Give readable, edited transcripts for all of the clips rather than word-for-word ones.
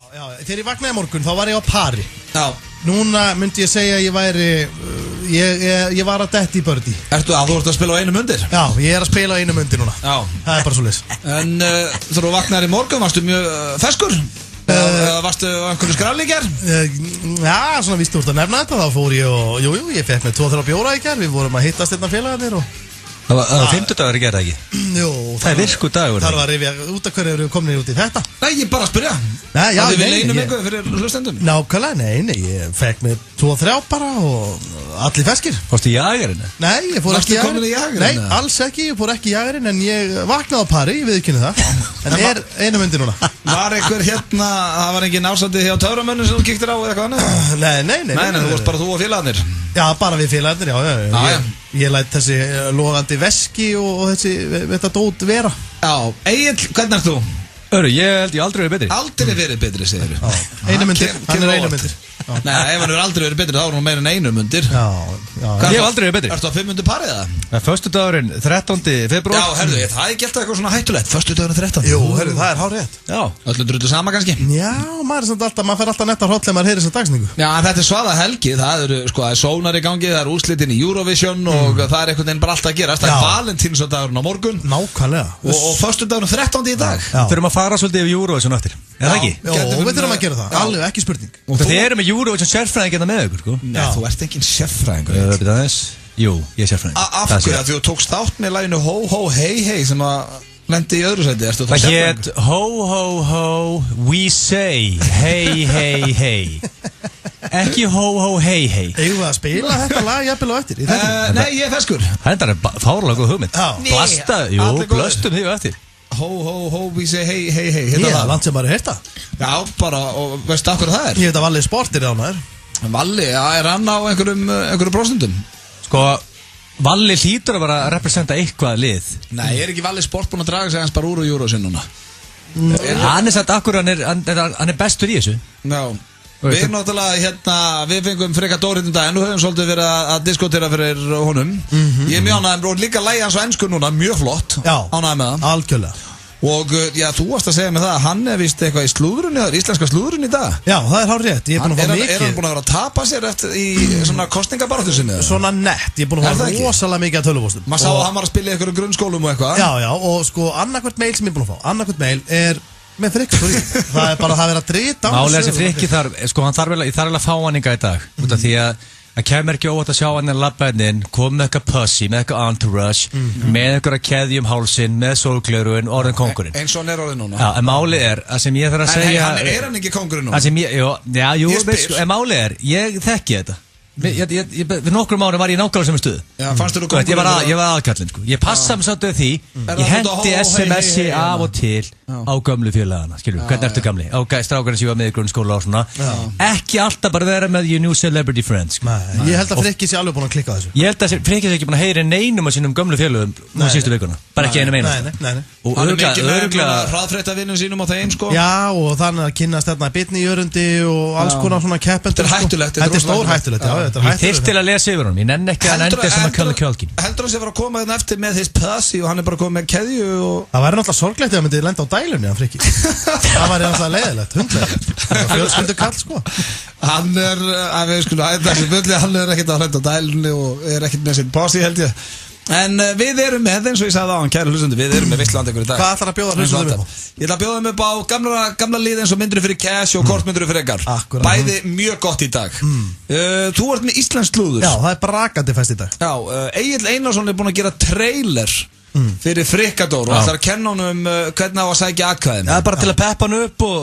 Já, þegar ég vaknaði morgun þá var ég á pari. Já. Núna myndi ég segja að ég væri ég var að detti í bördi. Þú ert að spila á einum undir? Já, ég er að spila á einum undir núna. Já. Það bara svoleiðis. En þegar þú vaknaði í morgun, varstu mjög ferskur? Eða varstu á einhverju skrafleikjar? Já, svona víst úr að nefna þetta. Þá fór ég og, ég fekk með 2-3 bjóra í gær. Við vorum að hittast hérna félagarnir og Það var 50 dagar að gera það ekki? Jú, það er virku dagur. Það var að rifja út af hverju eru komin út í þetta. Nei, ég bara að spyrja. Já, það við leinum eitthvað fyrir hlustendum. Nákvæmlega, nei, ég fekk með 2-3 bara og allir ferskir. Fórstu í jagerinn? Nei, ég fór ekki í jagerinn. Nei, alls ekki, ég fór ekki í jagerinn en ég vaknaði á pari, ég viðurkenni það. En ég er einum undir núna. Var einhver hérna, það var engin ásandi hjá töframönnum sem þú kíktir á eða eitthvað annað? Nei, þú varst bara þú og félagarnir. Já, bara við félagarnir, já. Ég læt þessi logandi veski og þetta dót vera. Já, Egill, hvernig ert þú? Ég held ég aldrei verið betri. Aldrei verið betri, segir þú. Einum undir, hann er einum undir. Nei, ef hann er aldrei verið betri, þá er hann meira en einum undir. Já. Ég hef aldrei verið betri. Ertu á 5 undir parið það? Föstudagurinn 13. febrúar. Já, herðu, það er ekki alltaf eitthvað svona hættulegt. Föstudagurinn 13. Jú, herðu, það er hárrétt. Já. Öllum drullu sama kannski? Já, maður fer alltaf netta hróll ef maður heyrir þessa dagsningu. Já, en þetta er svaða helgi, það eru, það er sónar í gangi, það er úrslitin í Eurovision og það er einhvern veginn bara alltaf að gerast. Það er Valentínusdagurinn á morgun. Nákvæmlega. Og föstudagurinn 13. í dag. Þurfum að fara svolítið yfir Eurovision eftir. Er það ekki? Já, við þurfum að gera það. Alveg ekki spurning. Þið eru með Eurovision sérfræðing hérna með ykkur, sko. Nei, þú ert engin sérfræðingur. Jú, ég er sérfræðing. Af hverju að þú tókst þátt með laginu Ho Ho Hey Hey sem að lendi í öðru sæti? Það hét Ho Ho Ho We Say Hey Hey Hey. Ekki Ho Ho Hey Hey. Eigum við að spila þetta lag jafnvel á eftir? Nei, ég er feskur. Það er fárlega góð hugmynd. Blastum því á eftir. Ho Ho Ho We Say Hey Hey Hey. Ég er land sem bara heyrta. Já, bara, og veistu af hverju það er? Ég veit að Valli Sport er á maður. Valli, já, er hann á einhverjum prósentum? Sko, Valli hlýtur að vera að representa eitthvað lið. Nei, er ekki Valli Sport búin að draga sig hans bara úr og Eurovision núna? Hann er satt akkur, hann er bestur í þessu. Já, við náttúrulega hérna, við fengum freka Dórit daginn og höfum svolítið verið að diskotera fyrir honum. Ég er mjög ánægður og líka lægi hans á ensku núna, mjög flott. Já, ánægður með það. Algjörlega. Og já, þú varst að segja mig það að hann er vist eitthvað í slúðrunni, það er íslenska slúðrunni í dag. Já, það er hárrétt, ég er búin að fá mikið. Er hann búin að vera að tapa sér eftir í svona kostningabaráttu sinni? Svona nett, ég er búin að fá rosalega mikið að tölvupóstum. Maður sá að hann var að spila í einhverjum grunnskólum og eitthvað. Já, og sko annarkvært mail sem ég er búin að fá, annarkvært mail er með Frikki. Það er bara að vera að drita á þessu. Málega sem Frikki þarf, sko hann þarf vel að fá hann í dag, út af því að það kemur ekki óvægt að sjá hann en labbaðinn, kom með eitthvað pussy, með eitthvað entourage, með eitthvað keðjum hálsinn, með sólglerun, orðin kongurinn. Eins og hann er orðin núna. Já, en málið er, að sem ég þarf að segja... Er hann ekki kongurinn núna? En málið er, ég þekki þetta. Við nokkrum árum var ég nákvæmlega sem stöðu. Já, fannst þú kongurinn? Ég var aðkallinn, sko. Ég passaði mig svolítið því, ég hendi SMS-i af og til á gömlu félagana, skilur við, hvernig ertu gamli? Á strákarinn sem ég var með í grunnskóla og svona. Ekki alltaf bara vera með your new celebrity friends. Ég held að Frikki sé alveg búin að klikka þessu. Ég held að Frikki sé ekki búin að heyra neinum af sínum gömlu félagum nú síðustu vikuna. Bara ekki einum einu. Nei. Og hann er mikið með hraðfréttavinnum sínum á þeim, sko. Já, og þannig að kynnast þarna bitni í örundi og alls konar svona keppendur. Þetta er hættulegt. Þetta er stórhættulegt, já. Ég þyrfti til að lesa yfir honum. Ég nenni ekki að enda sem að kalla kjálkin. Heldur hann sé að koma hérna eftir með his pussy og hann er bara komið með keðju og... Það væri náttúrulega sorglegt ef hann myndi lenda á dælunni, hann Frikki. Það væri náttúrulega leiðilegt, hundlegilegt. Það er fjölskyldu kall, sko. Hann er, að við skulum hætta þessi bulli, hann er ekkert að lenda á dælunni og er ekkert með sitt pussy, held ég. En við erum með, eins og ég sagði á hann, kæru hlustendur, við erum með Veistlandi ykkur í dag. Hvað ætlar að bjóða hlustendum upp á? Ég ætla að bjóða þeim upp á gamla lið eins og myndur fyrir cash og kortmyndur fyrir Eggar. Bæði mjög gott í dag. Þú ert með íslenskt slúður. Já, það er brakandi fest í dag. Já, Egill Einarsson er búinn að gera trailer fyrir Frikadór og ætlar að kenna honum hvernig á að sækja atkvæðin. Það er bara til að peppa hann upp og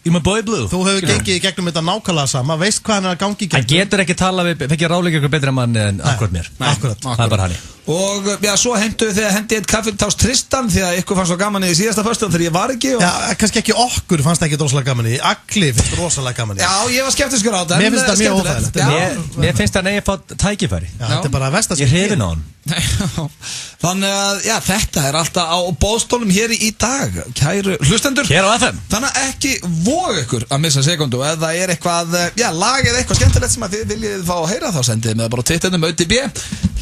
You're my boy blue. Þú hefur gengið í gegnum þetta nákvæmlega sama, veist hvað hann er að gangi í gegnum. Hann getur ekki tala við, fekk ég ráðleika ykkur betri mann en akkurat mér. Akkurat. Það er bara hann. Og já, svo hendi eitt kaffitás Tristan því að ykkur fannst svo gaman í síðasta föstudaginn þegar ég var ekki og... Já, kannski ekki okkur fannst ekki rosalega gaman í, Agli finnst rosalega gaman í. Já, ég var skeptiskur á þetta. Mér finnst það mjög óþægilegt. Mér finnst það nefn fá tækifæri. Já, þetta er bara versta sem ég hrifin á hann. Þannig að, já, þetta er alltaf á boðstólum hér í dag, kæru hlustendur. Hér á FM. Þannig að ekki voga ykkur að missa sekundu. Ef það er eitthvað, já, lag eða eitthvað skemmtilegt sem að þið viljið fá að heyra, þá sendið með bara Twitterum ÖTB.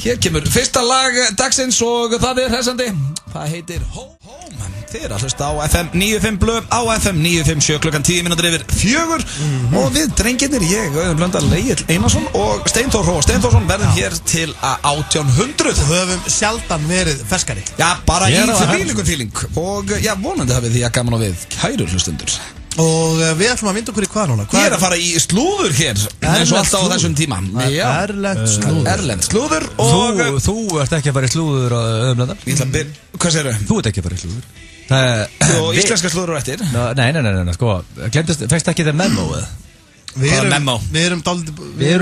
Hér kemur fyrsta lag dagsins og það hressandi. Það heitir Home. Þið að hlusta á FM 95 blöð á FM 957 klukkan 10:04 og við drengirnir, ég, Auðun Blöndal, Egill Einarsson og Steinþór Hró Steinþórsson verðum hér til 1800. Höfum sjaldan verið ferskari. Já, bara í fíling og já, vonandi hafið því að gaman á við kæru hlustundur. Og við ætlum að vinda okkur í hvað núna? Ég að fara í slúður hér eins og alltaf á þessum tíma. Erlend slúður og Þú ert ekki að fara í slúður Auðun Blöndal. Ég ætla að byrja, hvað segirðu? Þú ert ekki að fara í slúður. Og íslenska slúður á eftir. Nei, sko, fæst ekki það memo eða? Við erum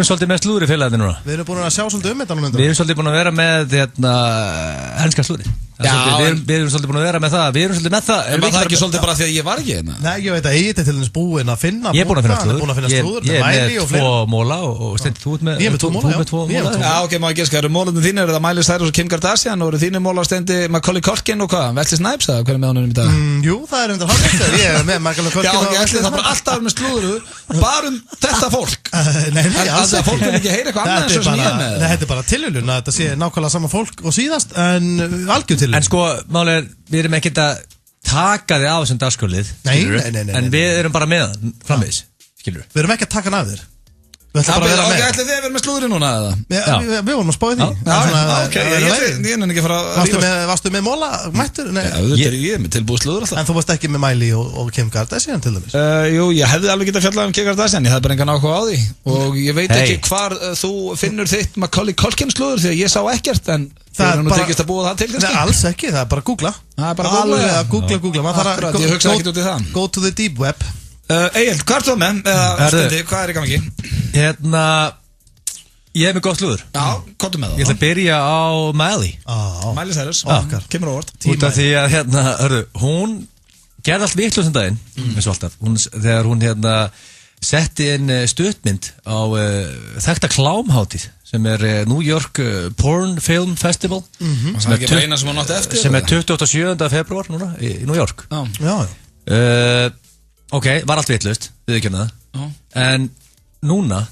svolítið með slúður í félaginu núna. Við erum búin að sjá svolítið þetta núna. Við erum svolítið búin að vera með enska slúðri. Við erum svolítið búin að vera með það. Við erum svolítið með það. En var það ekki svolítið bara því að ég var ekki hérna? Nei, ég veit að Egill til þess búinn að finna. Ég er búinn að finna slúður. Ég er með 2 móla og Steinn, þú ert með 2 móla. Já, ok, má ég geska, eru mólunum þínir, eru það Miley Cyrus og Kim Kardashian og eru þínir móla Steindi Macaulay Culkin og hvað? Wesley Snipes eða hvað er með honum í dag? Jú, það er undir hálfleitt. Ég er með Macaulay Culkin og Wesley Snipes. Já, það bara alltaf með slúður bara þetta fólk. Nei, alls ekki. Fólk vil ekki heyra eitthvað annað eins og sem ég er með. Nei, þetta er bara tilviljun að þetta sé nákvæmlega sama fólk og síðast en algjör tilviljun. En sko, málega, við erum ekkert að taka þig af þessum dagskólið. Nei. En við erum bara með það framvegis, skilur. Við erum ekki að taka hann af þér. Við ætlum bara að vera með. Ok, ætlið þið að vera með slúðri núna eða? Við vorum að spá í því. Ok, ég nenni ekki að fara. Varstu með móla mættur? Ég er með tilbúið slúður alltaf. En þú varst ekki með Miley og Kim Kardashian til dæmis? Jú, ég hefði alveg getað fjallað Kim Kardashian, ég hefði bara engan áhuga á því. Og ég veit ekki hvar þú finnur þitt Macaulay Culkin slúður því að ég sá ekkert en það er nú tekist að búa það til kannski. Nei, alls ekki, það er bara að googla. Það er bara að googla. Man þarf að ég hugsa ekkert út í það. Go to the deep web. Egill, hvað er þú með? Steindi, hvað er í gangi? Ég hef með gott slúður. Já, komdu með það. Ég ætla að byrja á Miley. Miley Cyrus, kemur óvart. Út af því að hún gerði allt vitlaust um daginn, eins og alltaf. Þegar hún setti inn stuttmynd á þekkta klámhátíð sem er New York Porn Film Festival sem er 27. februar núna í New York. Ok, var allt vitlaust, við ekki það. En núna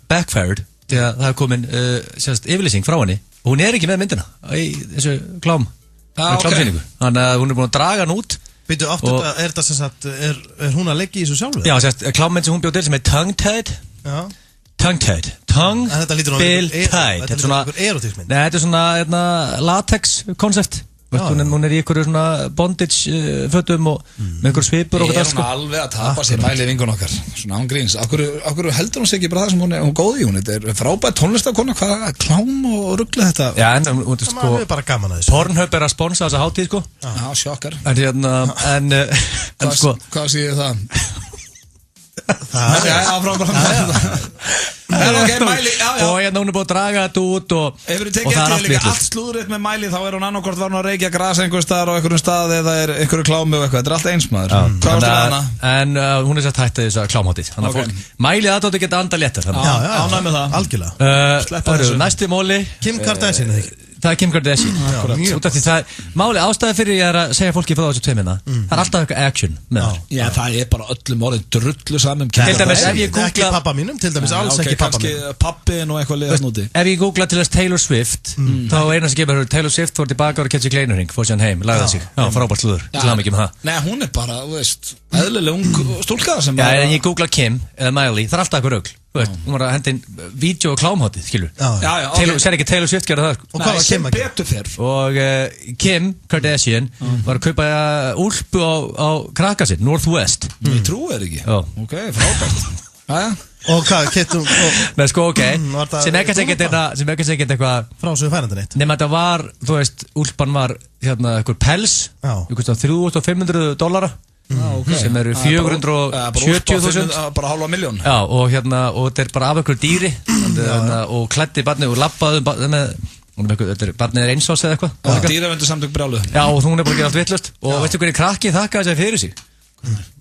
backfired því að það er komin yfirlýsing frá henni og hún er ekki með myndina í þessu klámsýningu. Þannig að hún er búin að draga hann út. Býtu, aftur, er þetta sem sagt, er hún að leggja í þessu sjálfu? Já, klámmynd sem hún bjóð til sem er Tongue-Tied. Tongue-Tied. Tongue-Bill-Tied. Þetta er svona erotísmynd. Nei, þetta er svona latex-koncept. Hún er í einhverju svona bondage fötum og með einhverju svipur og eitthvað. Hún alveg að tapa sér Miley vingun okkar svona ángríns. Akkur heldur hún sig ekki bara það sem hún er góð í hún? Þetta er frábært tónlistakona, hvað klám og ruggla þetta. Já, en hún er sko bara gaman að þessu. Pornhub er að sponsa þessa hátíð sko. Já, sjokkar. En sko hvað sé ég það? Og hún er búin að draga þetta út og hefur þið tekið eftir líka allt slúðrið með Miley þá er hún annarkort var hún að reykja grasa einhver staðar á einhverjum stað eða er einhverju klámi og eitthvað, þetta er allt eins maður. Hvað varstu með hana? En hún er sett hættið þess að klámháttið, þannig að fólk Miley aðdóttu geta anda léttar. Já, ánæg með það. Algjörlega. Næsti móli Kim Kardashian eða ekki? Það er Kim Kardashian. Út af því það máli ástæði fyrir ég er að segja fólki frá þessu tveimina. Það er alltaf eitthvað action með þar. Já, það er bara öllum orðin drullu saman. Til dæmis ef ég googla ekki pappa mínum, til dæmis alls ekki pappa mínum. Pappin og eitthvað liðast núti. Ef ég googla til þess Taylor Swift þá eina sem gefur Taylor Swift fór tilbaka og Ketsi Kleinurring fór síðan heim, lagði sig. Já, frábært slúður. Sláum ekki með það. Nei, hún er bara, þú veist, eðlileg ung stúlka sem bara. Já, en ég googla Kim eða Miley, það er alltaf eitthvað rugl. Þú veist, hún var að henda inn vídeo og klámháttið, skilur. Já. Sér ekki Taylor Swift gera það. Og hvað var Kim að gera? Og Kim Kardashian var að kaupa úlpu á krakka sinn, Northwest. Ég trúi þér ekki. Ok, frábært. Og hvað, Kittum? Nei, sko, ok. Sem ekki ekkert eitthvað frásögu færandi neitt. Nefnum að þetta var, þú veist, úlpan var eitthvað pels, $3,500. Sem eru 470.000 bara halva milljón. Já, og þetta er bara af einhverju dýri og klæddi barnið og labbaði barnið er einsás eða eitthvað. Dýravöndu samtök brjálu. Já, og hún er bara að gera allt vitlaust. Og veistu hvernig krakki þakkaði sér fyrir sig?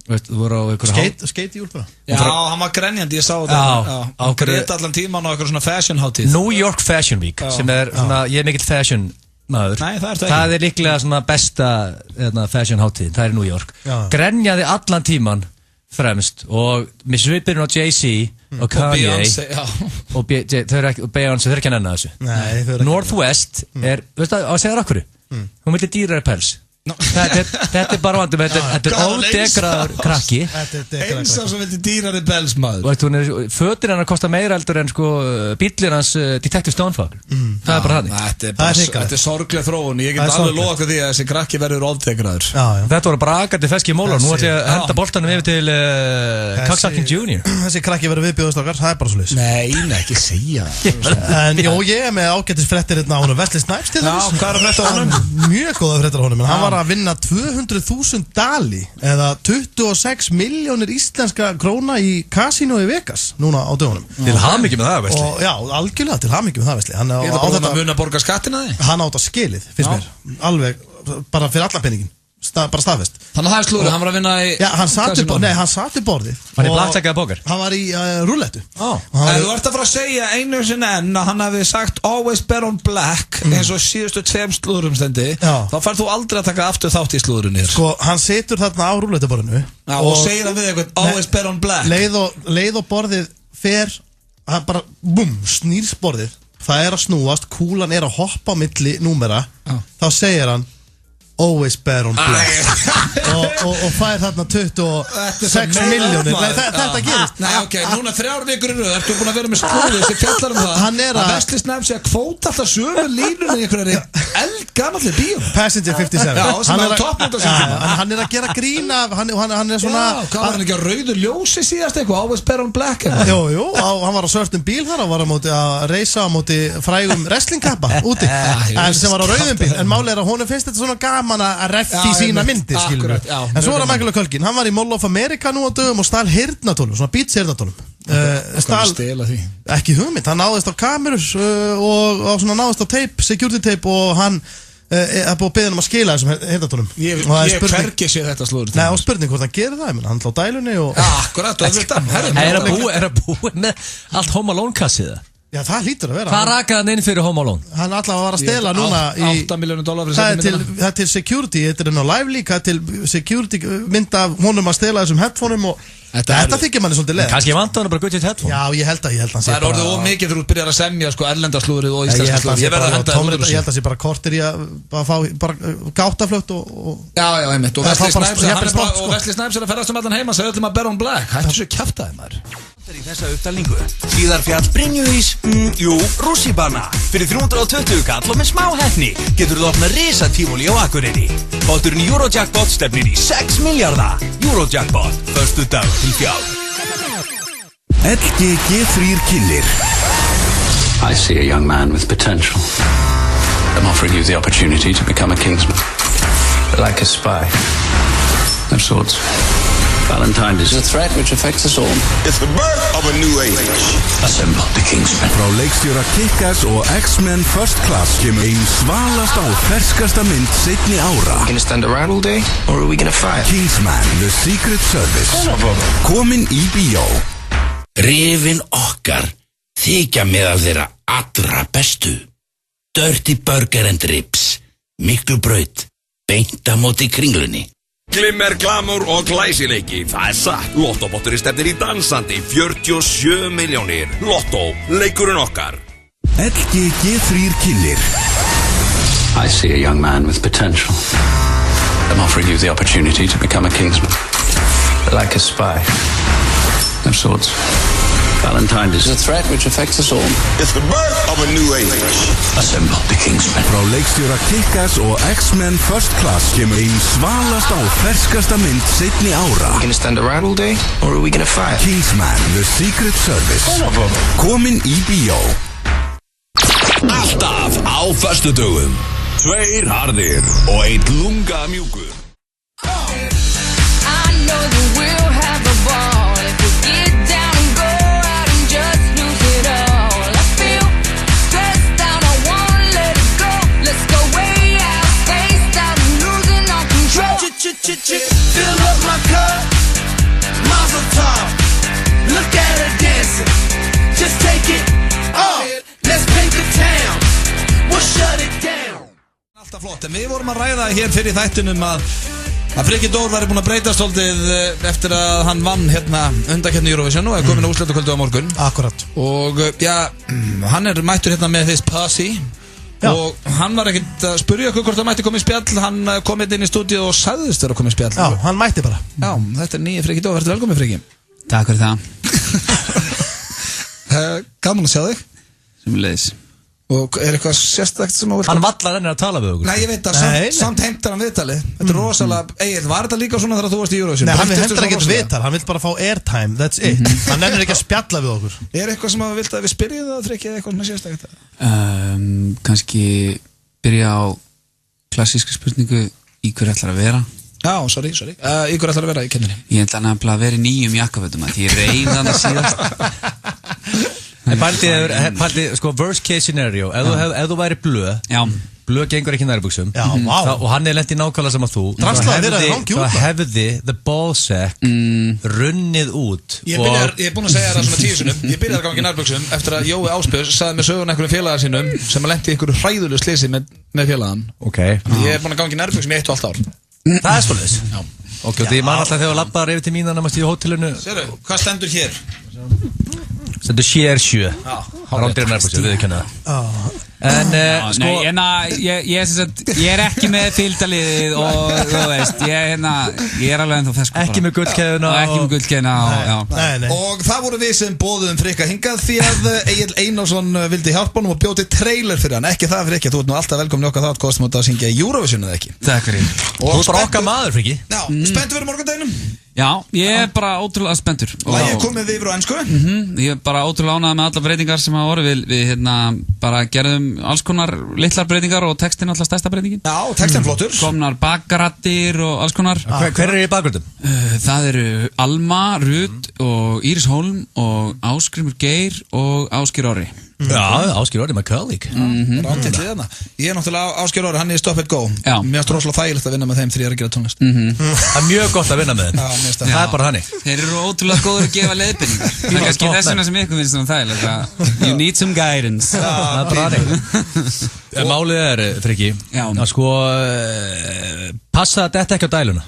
Þú voru á einhverju Skeit í úlpuna? Já, hann var grenjandi, ég sá þetta. Hann greit allan tíman á einhverju svona fashion hátíð. New York Fashion Week, sem er svona, ég er mikill fashion maður. Nei, það er líklega svona besta fashion hátíð, það er New York. Grenjaði allan tíman fremst og með svipirinn á Jay-Z og Kanye og Beyoncé, þau eru ekki að nenna þessu. Nei, Northwest veistu að segja það okkur? Hún milli dýrari pels. Þetta bara vandum, þetta ódegraður krakki. Eins og svo vildi dýrari pels maður. Fötin hennar kostar meira heldur en bíllinn hans Detective Stonefucker. Það bara þannig. Þetta sorgleg þróun. Ég get alveg lofa því að þessi krakki verður ódegraður. Þetta voru bara agandi feski í mólar. Nú ætlum ég að henda boltanum yfir til Coxsacking Jr. Þessi krakki verður viðbjóðustakar, það bara svo leys. Nei, ekki segja. En ég með ágætis fréttir hérna á honum Wesley Snipes til þess. Hvað er fréttir á honum? Mjög góða fréttir á honum, en hann var að vinna 200.000 dali eða 26 milljónir íslenska króna í kasínó í Vegas núna á dögunum. Til hamingju með það, Wesley. Já, algjörlega til hamingju með það, Wesley. Ég er bara að muna að borga skattina þig. Hann átt að skilið, finnst mér. Alveg, bara fyrir allan peningin. Bara staðfest. Þannig að það er slúrið, hann var að vinna í... Já, hann satt í borðið. Hann er blackjack eða póker? Hann var í rúllettu. Þú ert að fara að segja einu sinni enn að hann hafi sagt always bet on black eins og síðustu 2 slúðurum stendi. Þá færð þú aldrei að taka aftur þátt í slúðurinn hér. Sko, hann situr þarna á rúllettuborðinu. Og segir hann við eitthvað always bet on black. Leið og borðið fer, hann bara, snýrs borðið. Það er að snúast, kúlan er að hoppa á milli númera. Þá segir hann always bet on black og fær þarna 26 milljónir. Þetta gerist. Nei, ok, núna 3 vikur í röð ertu búin að vera með slúður sem fjallar það að Wesley Snipes sé að kvóta alltaf sömu línur í einhverjari eldgamalli bíó. Passenger 57. Já, sem er toppmynda sem hann er að gera grín af hann er svona hvað var hann ekki að rauður ljósi síðast eitthvað always bet on black Jú, hann var á svörtum bíl þar og var að reysa á móti frægum wrestlingkappa úti sem var á rauðum bíl, en máli er að honum finnst þetta svona gaman að reffi sína myndir, skilur við. En svo var það Michael Culkin, hann var í Mall of America nú á dögum og stál heyrnartólum, svona Beats heyrnartólum. Ekki hugmynd, hann náðist á kamerus og náðist á tape, security tape og hann er búið að beða um að skila þessum heyrnartólum. Ég hvergi sé þetta slúður. Nei, og spurning hvort hann gerir það, hann hlá dælunni og... Akkurat, er að búið með allt Home Alone kassið það? Já, það hlýtur að vera. Hvað rakaði hann inn fyrir Home Alone? Hann allavega var að stela núna í $8 milljónir það er til security, þetta er ná live líka til security mynd af honum að stela þessum headphoneum og þetta þykir manni svolítið leið. Kannski vant hann bara gutið headphone. Já, ég held að hann sé bara... Það er orðið ómikið þegar þú byrjar að semja erlendaslúðrið og íslenska slúðrið. Ég verð að henda það út úr þessu. Ég held að sé bara kortir í að fá bara gáttaflögt og... Já, einmitt. Og Wesley Snipes er að ferðast allan heima, segja öllum að bet on black. Hættu svo kjaftaði maður. Í þessa upptalningu Hlíðarfjall, Brynjuís, Rússíbana. Fyrir 320 kall og með smá heppni getur þú opna risa tífóli á Akureyri. Báturinn Eurojackpot stefnir í 6 milljarða. Eurojackpot, förstu dag til fjár. LGG3 kynir. I see a young man with potential. I'm offering you the opportunity to become a kingsman. Like a spy. Of sorts. Valentine is a threat which affects us all. It's the birth of a new age. Assemble the Kingsmen. Frá leikstjóra Kick-Ass og X-Men First Class kemur ein svalasta og ferskasta mynd seinni ára. Gonna stand around all day, or are we gonna fight? Kingsman, The Secret Service. Komin í bíó. Rifin okkar þykja meðal þeirra allra bestu. Dirty Burger and Ribs. Miklu braut. Beint á móti Kringlunni. Glimmer, glamour og glæsileiki. Það satt. Lottobotturinn stefnir í dansandi 47 milljónir. Lotto, leikurinn okkar. LGG3 kynir. I see a young man with potential. I'm offering you the opportunity to become a kingsman. Like a spy. Of sorts. Valentine is a threat which affects us all. It's the birth of a new age. Assemble the Kingsmen. Frá leikstjóra Kick-Ass og X-Men First Class kemur ein svalasta og ferskasta mynd seinni ára. Gonna stand around all day, or are we gonna fight? Kingsman, The Secret Service. Komin í bíó. Alltaf á föstudögum. 2 harðir og 1 lunga mjúkur. Fill up my cup, Mazel tov. Look at her dancing, just take it off. Let's paint the town, we'll shut it down. Alltaf flott, en við vorum að ræða hér fyrir þættinum að að Frikki Dór væri búinn að breytast svolítið eftir að hann vann hérna undankeppni Eurovision og er komin á úrslitakvöldu á morgun. Akkurat. Og hann er mættur hérna með his posse. Já. Og hann var ekkert að spyrja okkur hvort hann mætti koma í spjall. Hann kom inn í stúdíu og sagðist vera að koma í spjall. Já, hann mætti bara. Já, þetta er nýja Frikki Dór, verður velkomin Frikki. Takk fyrir það. Gaman að sjá þig. Sömuleiðis. Og er eitthvað sérstakt sem að hann vallar henni að tala við okkur? Nei, ég veit það, samt heimtar hann viðtali. Þetta er rosalega, Egill, var þetta líka svona þegar þú varst í Eurovision? Nei, hann heimtar ekkert viðtal, hann vill bara fá airtime, that's it. Hann nennir ekki að spjalla við okkur. Er eitthvað sem að við vilt að við spyrjum það, Frikki, eða eitthvað sem er sérstakt? Kannski byrja á klassíska spurningu, í hverju ætlar að vera? Já, sorry. Í hverju ætlar að vera í kenninni? Ég ætla nefnilega að vera í nýjum jakkafötum, því ég reyði hann að síðast. En pældi, sko, worst case scenario, ef þú væri blöð gengur ekki nærbuxum, og hann er lent í nákvæmlega sem að þú, þá hefði the ballsack runnið út. Ég er búinn að segja það svona 10 sinnum. Ég byrjaði að ganga í nærbuxum eftir að Jói Ásbjörns sagði mér söguna einhverjum félagar sínum sem að lenti í einhverju hræðulegu slisi með félagann. Ég er búinn að ganga í nærbuxum í 1,5 ár. Það er svoleiðis. Ok, og því ég man alltaf þegar ég labbaði yfir til mín annars í hótelinu. Sérðu, hvað stendur hér? Stendur CR7. Rándir nærbuxum, við kenna það. En sko ég er ekki með fylgdaliðið og þú veist ég er alveg ennþá ferskur ekki með gullkeðuna og það voru við sem boðum Frikka hingað því að Egill Einarsson vildi hjálpa honum og bjóti trailer fyrir hann, ekki það Frikki, þú ert nú alltaf velkomin í okkar þátt, kostum að syngja Eurovision eða ekki. Takk fyrir. Þú ert bara okkar maður, Frikki. Já, spenntur fyrir morgundeginum? Já, ég er bara ótrúlega spenntur. Lagið er komið yfir á ensku? Ég er bara ótrúlega ánægður með alla breytingar sem hafa orðið. Við bara gerðum alls konar litlar breytingar og textin alltaf stærsta breytingin. Já, textin flottur. Komnar bakgarattir og alls konar. Hver eru í bakgröndum? Það eru Alma, Rut og Íris Hólm og Ásgrímur Geir og Ásgeir Orri. Já, Ásgeir Orri, my colleague. Ráttið liðana. Ég er náttúrulega Ásgeir Orri, hann er í Stop and Go. Mér finnst rosalega þægilegt að vinna með þeim þegar ég er að gera tónlist. Það er mjög gott að vinna með þeim. Það er bara hannig. Þeir eru ótrúlega góður að gefa leiðbendingar. Það er kannski þess vegna sem ykkur finnst svona þægilegt. You need some guidance. Það er bara hannig. Málið er, Frikki, að sko passa þetta ekki á dæluna.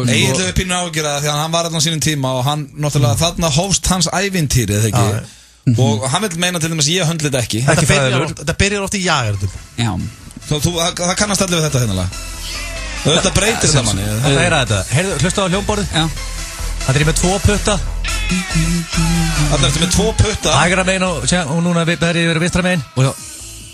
Egill hefur pínu ágjörða því að hann var allan sínum tíma og hann náttúrulega þarna hófst hans ævintýri, eða ekki? Og hann vil meina til dæmis ég höndli þetta ekki. Þetta byrjar oft í jagerðum. Já. Það kannast allir við þetta hérna. Þetta breytir þetta manni. Þetta er að þetta. Heyrðu, hlusta á hljómborðið. Já. Það er með 2 putta. Það er með 2 putta. Hægra megin og núna er ég verið vinstra megin. Og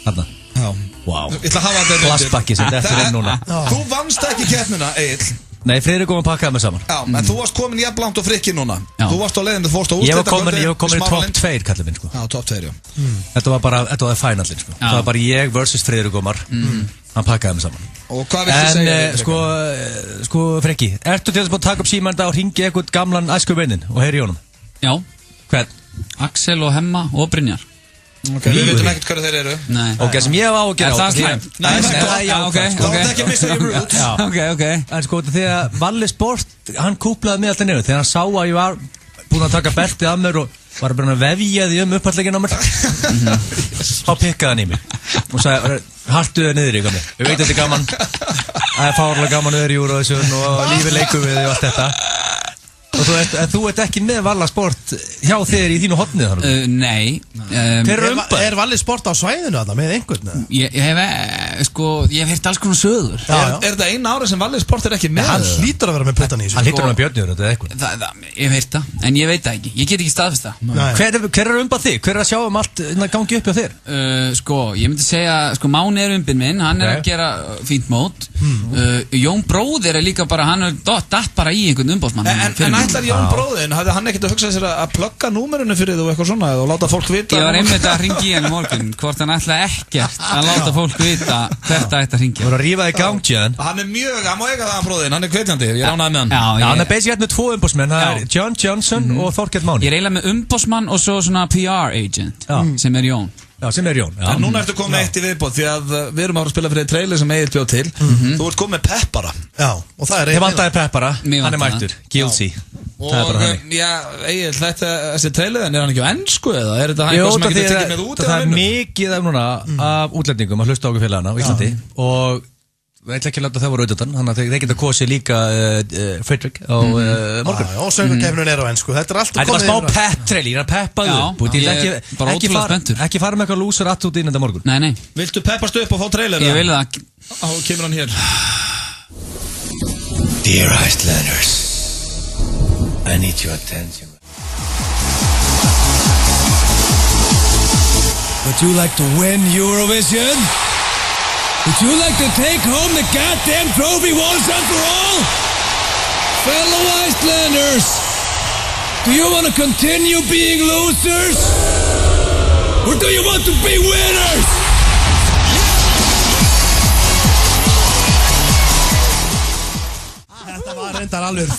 þarna. Já. Wow. Ég ætla að hafa þetta. Plastbakki sem þetta er inn núna. Þú vannst ekki keppnina, Egill. Nei, Friðrik kom að pakka það með saman. Já, en þú varst komin jafn langt og Frikki núna. Þú varst á leiðinu, þú fórst á úrslitakvöldi. Ég var komin í top 2, kallið minn, sko. Já, top 2, já. Þetta var finalinn, sko. Það var bara ég versus Friðrik Ómar. Hann pakkaði það með saman. Og hvað viltu segja? En, sko, Frikki, ertu til þess að taka upp símanda og ringi eitthvað gamlan æskuvinnin og heyri í honum? Já. Hvern? Axel og Hemma og Brynjar. Ok, við veitum ekkert hverju þeir eru. Nei. Ok, sem ég hef á að gera. Er það slæmt? Nei, ok. Það var ekki Mr. Roots. Ok. En sko, þegar Valli Sport, hann kúplaði mig alltaf niður. Þegar hann sá að ég var búinn að taka beltið af mér og var bara að vefja því upphallegin á mér. Þá pikkaði hann í mig og sagði, haltu þau niður í gamli. Við veitum þetta er gaman. Það er fárlega gaman öður í Eurovision og lífið leikum við og allt þetta. Og þú ert ekki með Valla Sport hjá þér í þínu hotnið þannig? Nei. Er Valli Sport á svæðinu þarna með einhvern? Ég hef heyrt alls konar sögur. Er þetta eina ári sem Valli Sport er ekki með? Hann hlýtur að vera með puttan í þessu. Hann hlýtur að vera með Björnur, þetta er eitthvað. Ég hef heyrt það, en ég veit það ekki. Ég get ekki staðfest það. Hver er umbað þig? Hver er að sjá allt gangi upp hjá þér? Ég myndi segja, Máni er umbið minn, hann er að gera fínt mót. Jón bróðir er líka bara, hann er datt bara í einhvern umbóðsmann. Ætlar Jón bróðinn, hafði hann ekkert að hugsa sér að plugga númerinu fyrir þú eitthvað svona og láta fólk vita? Ég var einmitt að hringi í hann í morgun hvort hann ætlaði ekkert að láta fólk vita hvert ætti að hringja. Þú voru að rífa í gang, Jan. Hann er mjög, hann má eiga það bróðinn, hann er hvetjandi, ég ránaði með hann. Já, hann er basically með 2 umbóðsmenn, það er John Johnson og Þorkell Máni. Ég er eiginlega með umbóðsmann og svo svona PR agent sem er Jón. Já, sem er Jón. En núna ertu komið eitt í viðbót því að við erum að spila fyrir trailer sem Egill bjóð til. Þú ert komið með peppara. Já, og það er Ég vantaði peppara, hann er mættur, guilty. Og já, Egill, þessi trailer, er hann ekki á ensku eða? Er þetta eitthvað sem ekki tekið með út? Það er mikið af núna af útlendingum að hlusta á okkur félagana á Íslandi og Ég ætla ekki að láta það voru auðvitaðan, þannig að þeir geta kosið líka Fredrik á morgun. Og söngakefnin á ensku, þetta allt Þetta var smá pep-trail, ég peppað upp. Ég er bara ótrúlega spenntur. Ekki fara með eitthvað lúsar attút inn þetta morgun. Nei. Viltu peppast upp og fá trailer? Ég vil það. Á, kemur hann hér. Dear Icelanders, I need your attention. Would you like to win Eurovision? Would you like to take home the goddamn trophy once and for all? Fellow Icelanders, do you want to continue being losers? Or do you want to be winners? Þetta var reyndar alveg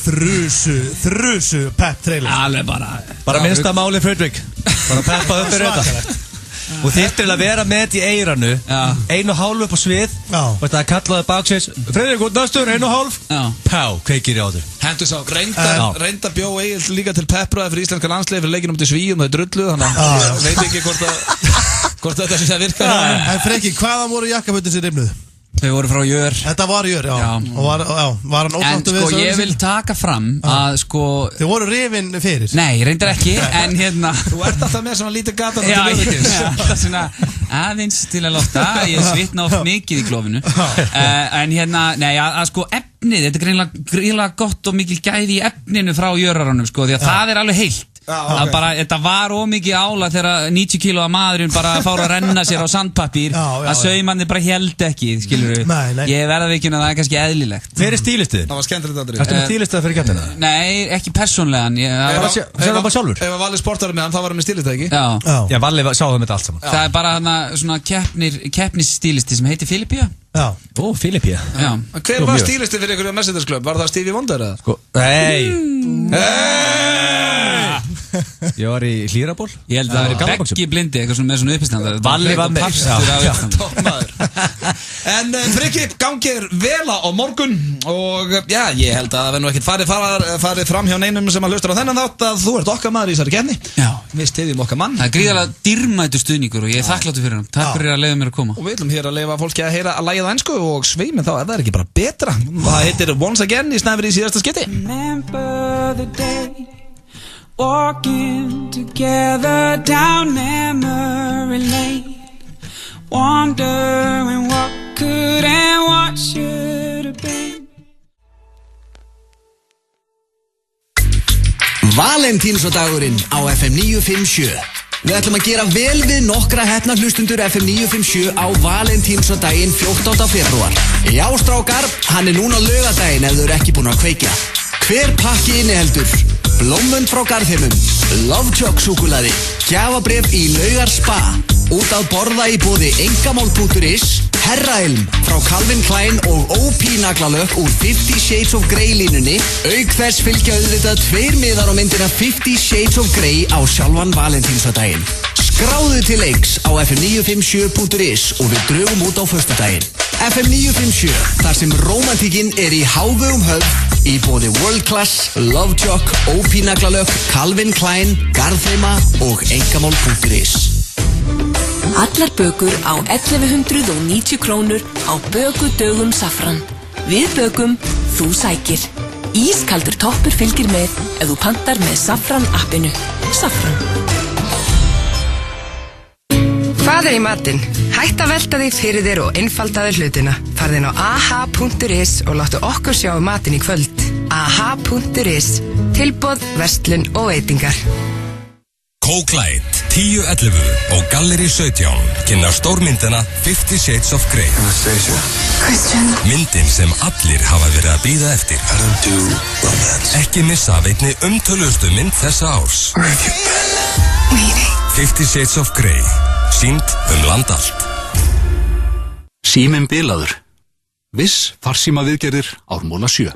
þrusu pep-trailer. Alveg bara minnsta máli Fredrik. Bara peppað upp fyrir þetta. Og þýttir að vera með þetta í eiranu 1,5 upp á svið og þetta kallaði baksins Fredrik, út næstur, 1,5 Pá, kveikir í á þér Hendur sá, reynda bjó Egil líka til peppraði fyrir íslenska landsliði fyrir leikinum til Svíum, þau drulluð þannig að ég veit ekki hvort þetta sé að virka. En Freki, hvaðan voru jakkafötin sér rimluð? Þau voru frá Jör. Þetta var Jör, já. Og var hann ósáttur við þessu? En ég vil taka fram að Þau voru rifin fyrir? Nei, reyndar ekki, en hérna Þú ert alltaf með svona lítið gatan Já, alltaf svona aðeins til að lofta. Ég svitna oft mikið í klófinu. En hérna, nei, að efnið, þetta er gríðlega gott og mikil gæði í efninu frá Jöraranum, því að það er alveg heilt. Þetta var ómikið ála þegar 90 kílóa maðurinn bara fór að renna sér á sandpapír að saumandi bara held ekki, skilur við. Ég verða ekki að það er kannski eðlilegt. Hver er stílistið? Það var skemmtilegt aðrið. Ertu með stílistið fyrir keppnina? Nei, ekki persónlegan. Sér það bara sjálfur? Ef að Valli sportar með hann, þá var hann með stílistið, ekki? Já, Valli sáðum þetta allt saman. Það er bara svona keppnisstílisti sem heitir Filipía. Já. Ó, Filipía. Hver var stílistið fyrir ykkur Mercedes Club? Var það Stevie Wonder eða? Ég var í Hlíraból. Ég held að það er beggi blindi, eitthvað með svona uppistandar. Valli var með En Freki, gangir vel á morgun. Og já, ég held að það verður nú ekkert farið fram hjá neinum sem að hlustar á þennan þátt að þú ert okkar maður í þessari keppni. Við styðjum okkar mann. Það er gríðarlega dýrmætur stuðningur og ég er þakkláttur fyrir hann. Takk fyrir að leyfa mér að koma. Og við ætlum hér að leyfa fólki að heyra að lagið á ensku og sveiminn þá er það ekki bara betra. Það heitir Once Again í Snæfri í síðasta skipti. Remember the day walking together down memory lane, wondering what could and what should have been. Valentínsdagurinn á FM 957. Við ætlum að gera vel við nokkra heppna hlustundur FM 957 á Valentínsdaginn 14. febrúar. Já, strákar, hann er núna á laugardaginn ef þau eru ekki búin að kveikja. Hver pakki inniheldur blómvönd frá Garðheimum, LoveChock súkkulaði, gjafabréf í Laugar Spa, út að borða í boði engamál.is, Herrailm frá Calvin Klein og OP naglalökk úr 50 Shades of Grey línunni. Auk þess fylgja auðvitað 2 miðar á myndina 50 Shades of Grey á sjálfan Valentínsdaginn. Skráðu til leiks á fm957.is og við drögum út á föstudaginn. FM 957, þar sem rómantíkinn er í hávegum höfð í boði World Class, LoveChock, OP naglalökk, Calvin Klein, Garðheima og engamál.is. Allar bökur á 1190 krónur á bökudögum Safran. Við bökum, þú sækir. Ískaldur toppur fylgir með ef þú pantar með Safran appinu. Safran. Hvað er í matinn? Hætt að velta því fyrir þér og einfaldaðu hlutina. Farðu inn á aha.is og láttu okkur sjá matinn í kvöld. aha.is. Tilboð, verslun og veitingar. Coke Light 1011 og Gallery 17 kynna stórmyndina 50 Shades of Grey. Myndin sem allir hafa verið að bíða eftir. Ekki missa af einni umtöluðustu mynd þessa árs. 50 Shades of Grey. Sýnd land allt. Síminn bilaður. Viss farsíma viðgerðir Ármúla 7.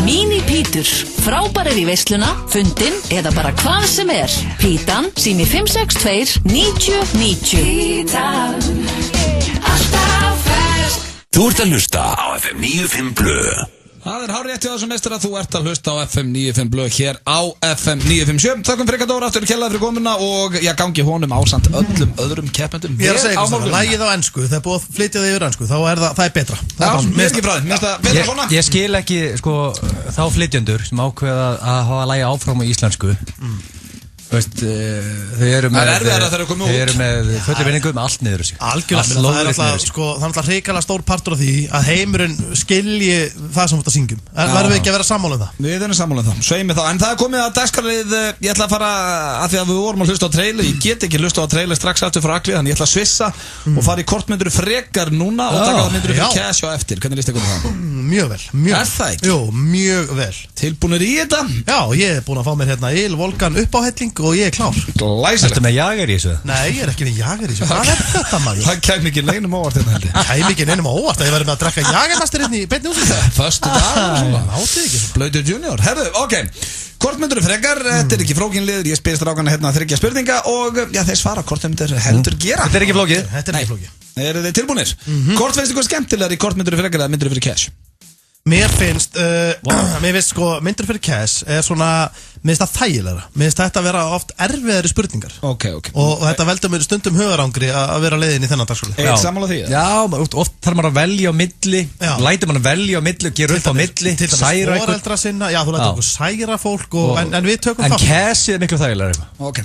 Mini Pítur, frábærir í veisluna, fundin eða bara hvað sem er. Pítan, sími 562 90 90. Pítan, alltaf fersk. Þú ert að hlusta á FM 95 Blö. Það hárrétt hjá þessum meistar að þú ert að hlusta á FM 95 blöð hér á FM 957. Þakkum fyrir Dóra aftur kjallaði fyrir komuna og ég gangi honum ásamt öllum öðrum keppendum. Ég er að segja eitthvað, lægið á ensku, þegar búið að flytja þig yfir ensku, þá það er betra. Já, mér ekki frá þið, mér það betra svona. Ég skil ekki, sko, þá flytjendur sem ákveða að hafa að lægja áfram á íslensku. Veist, þau eru með fullir vinningum með allt niður þessu. Algjörlega, það er alltaf hrikalega stór partur af því að heimurinn skilji það sem þú ert að syngjum. Verðum við ekki að vera sammála um það? Við erum sammála um það, sveimi þá. En það er komið að dagskrárlið, ég ætla að fara að því að við vorum að hlusta á trailer. Ég get ekki hlusta á trailer strax aftur frá Agli, þannig ég ætla að svissa og fara í kortmyndur frekar núna og taka það myndur fyrir cash á eftir. Hvernig líst ykkur það? Mjög vel, mjög vel. Er það ekki? Jú, mjög vel. Tilbúnir í þetta? Já, ég er búin að fá mér hérna Volkan uppáhelling og ég er klár. Glæsilegt. Ertu með jager í þessu? Nei, ég er ekki með jager í þessu. Hvað er þetta, maður? Það kæmi ekki neinum óvart hérna heldur. Kæmi ekki neinum óvart að ég verði með að drekka jagermastir hérna í beinni útsendingu. Föstu dagur. Látið ekki. Blautur junior. Herðu, ok. Hvort myndur frekar, þetta er ekki flókinliður. Ég spyrst rákana hérna 3 spurninga og já, þeir svara hvort myndur heldur gera. Þetta er ekki flókið. Þetta er ekki flókið. Eru þið tilbúnir? Hvort finnst ykkur skemmtilegar í hvort myndur frekar eða myndur fyrir cash? Mér finnst sko, myndur fyrir cash er svona, mér finnst það þægilegra. Mér finnst þetta að vera oft erfiðari spurningar. Ok. Og þetta veldur mér stundum hugarangri að vera leiðin í þennan dagsskóli. Eitt sammála því? Já, oft þarf maður að velja á milli, lætur maður að velja á milli og gera upp á milli, til dæmis foreldra sinna, já, þú lætur okkur særa fólk en við tökum það. En cash er miklu þægilegra. Ok.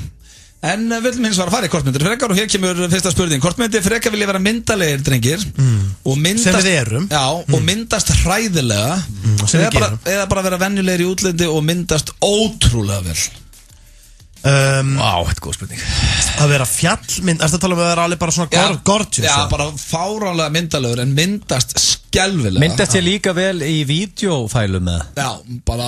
En við viljum hins var að fara í kortmyndir frekar og hér kemur fyrsta spurning. Kortmyndir frekar vilja vera myndalegir drengir og myndast, sem við erum. Já, og myndast hræðilega eða bara vera venjulegir í útlindi og myndast ótrúlega vel. Vá, þetta er góð spurning. Að vera fjallmynd, ertu að tala um að vera alveg bara svona gorgeous? Já, bara fáránlega myndalegur en myndast skelvilega. Myndast ég líka vel í vídeofælum með? Já, bara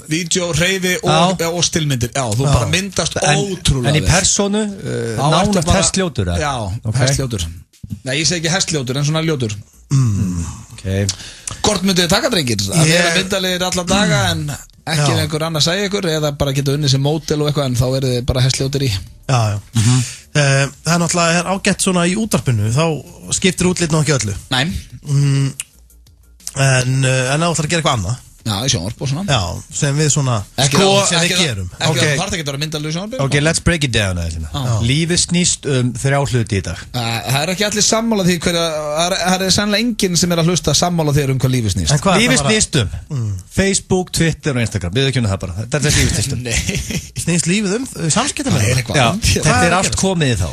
vídeo, hreyfi og stillmyndir. Já, þú bara myndast ótrúlega vel. En í persónu, nánast hestljótur? Já, hestljótur. Nei, ég segi ekki hestljótur en svona ljótur. Hvort myndið þið taka drengir? Að vera myndalegir alla daga en ekki ef einhver annar segja ykkur eða bara geta unnið sem mótel og eitthvað en þá eru þið bara hestljótir í. Já. Það er náttúrulega ágætt svona í útvarpinu, þá skiptir útlit nú ekki öllu. Nei. En það ætlar að gera eitthvað annað. Já, í sjónvarp og svona. Já, sem við svona sem við gerum. Ekki það þarf ekki að vera myndalegu sjónvarp. Ok, let's break it down. Lífið snýst 3 hluti í dag. Það er ekki allir sammála því það er sannlega enginn sem er að hlusta sammála þér hvað lífið snýst. Lífið snýst Facebook, Twitter og Instagram. Við ekki það bara. Þetta er lífið snýst Nei. Snýst lífið samskipti með það? Þetta er allt komið í þá.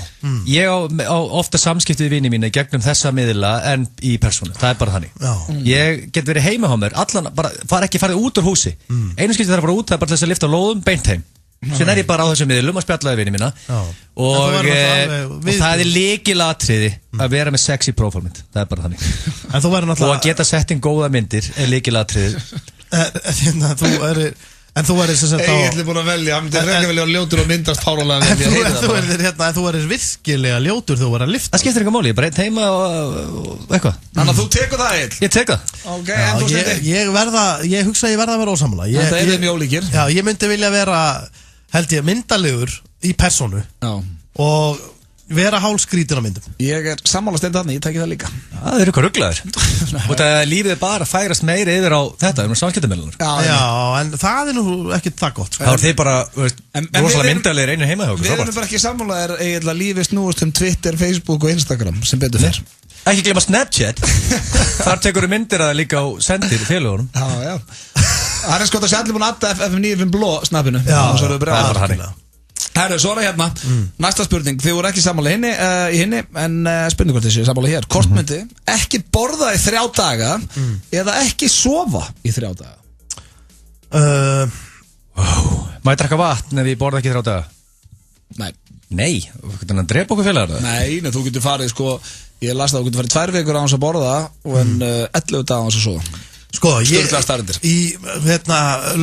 Ég á ofta samskipti við vini mína gegnum þessa miðla en í persónu. Það er bara þannig. Ég get verið heima hjá mér allan bara ekki farið út úr húsi. Einu skipti þarf að fara út, það er bara þess að lifta lóðum beint heim. Sen er ég bara á þessum miðlum að spjalla við vini mína og það er lykilatriði að vera með sexy profilmynd. Það er bara þannig. Og að geta sett inn góða myndir er lykilatriði. En þú verður sem sagt Ég ætli búin að velja, hann myndi ekki velja ljótur og myndast fárálega En þú verður virkilega ljótur þú verður að lifta. Það skiptir enga máli, ég bara einn heima og eitthvað. Þannig að þú tekur það einn? Ég tek það. Ok, en þú stendir? Ég hugsa að ég verða að vera ósammála. Það er mjög ólíkir. Já, ég myndi vilja vera, held ég, myndalegur í persónu og vera hálskrítin á myndum. Ég er sammála stendur þannig, ég teki það líka. Það eru eitthvað rugglaður. Og það lífið bara færast meiri yfir á þetta, samskiptamillunar. Já, en það er nú ekki það gott. Það er þið bara, rosalega myndalegir einu heima hjá okkur. Við erum bara ekki sammála að lífið snúist Twitter, Facebook og Instagram sem betur fyrr. Ekki glemma Snapchat. Þar tekur við myndir að líka á sendir í félagunum. Já. Það er skott að sé allir búin að adda FM 95 bló snappinu. Já, Herru, svo er það hérna, næsta spurning. Þið voru ekki sammála í hinni en spurning hvort þessi sammála hér. Hvort myndi ekki borða í 3 daga eða ekki sofa í 3 daga? Má ég drekka vatn ef ég borða ekki 3 daga? Nei, þannig að drepa okkur félagar það? Nei, þú getur farið ég las það, þú getur farið 2 vikur á hans að borða og 11 daga á hans að sofa. Í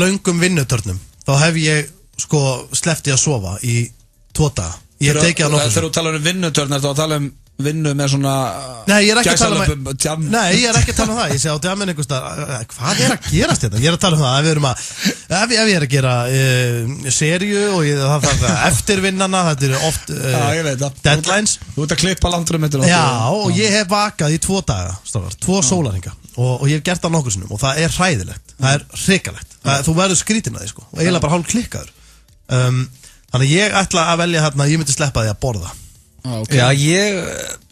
löngum vinnutörnum þá hef ég sleppti að sofa í 2 daga. Þegar þú talar um vinnutörn, er þú að tala um vinnu með svona Nei, ég er ekki að tala jam. Nei, ég er ekki að tala það. Ég sé á djamin einhvers staðar. Hvað er að gerast þetta? Ég er að tala það. Ef við erum ef ég er að gera seríu og það þarf eftirvinnana, þetta eru oft deadlines. Þú ert að klippa landrum eftir Já, og ég hef vakað í 2 daga, strákar, 2 sólarhringa og ég hef gert það nokkur sinnum og það er hræðilegt. Það er hrikalegt. Þú verður skrítin að því, sko, og eiginlega bara hálf klikkaður. Þannig ég ætla að velja hérna, ég myndi sleppa því að borða. Já, ég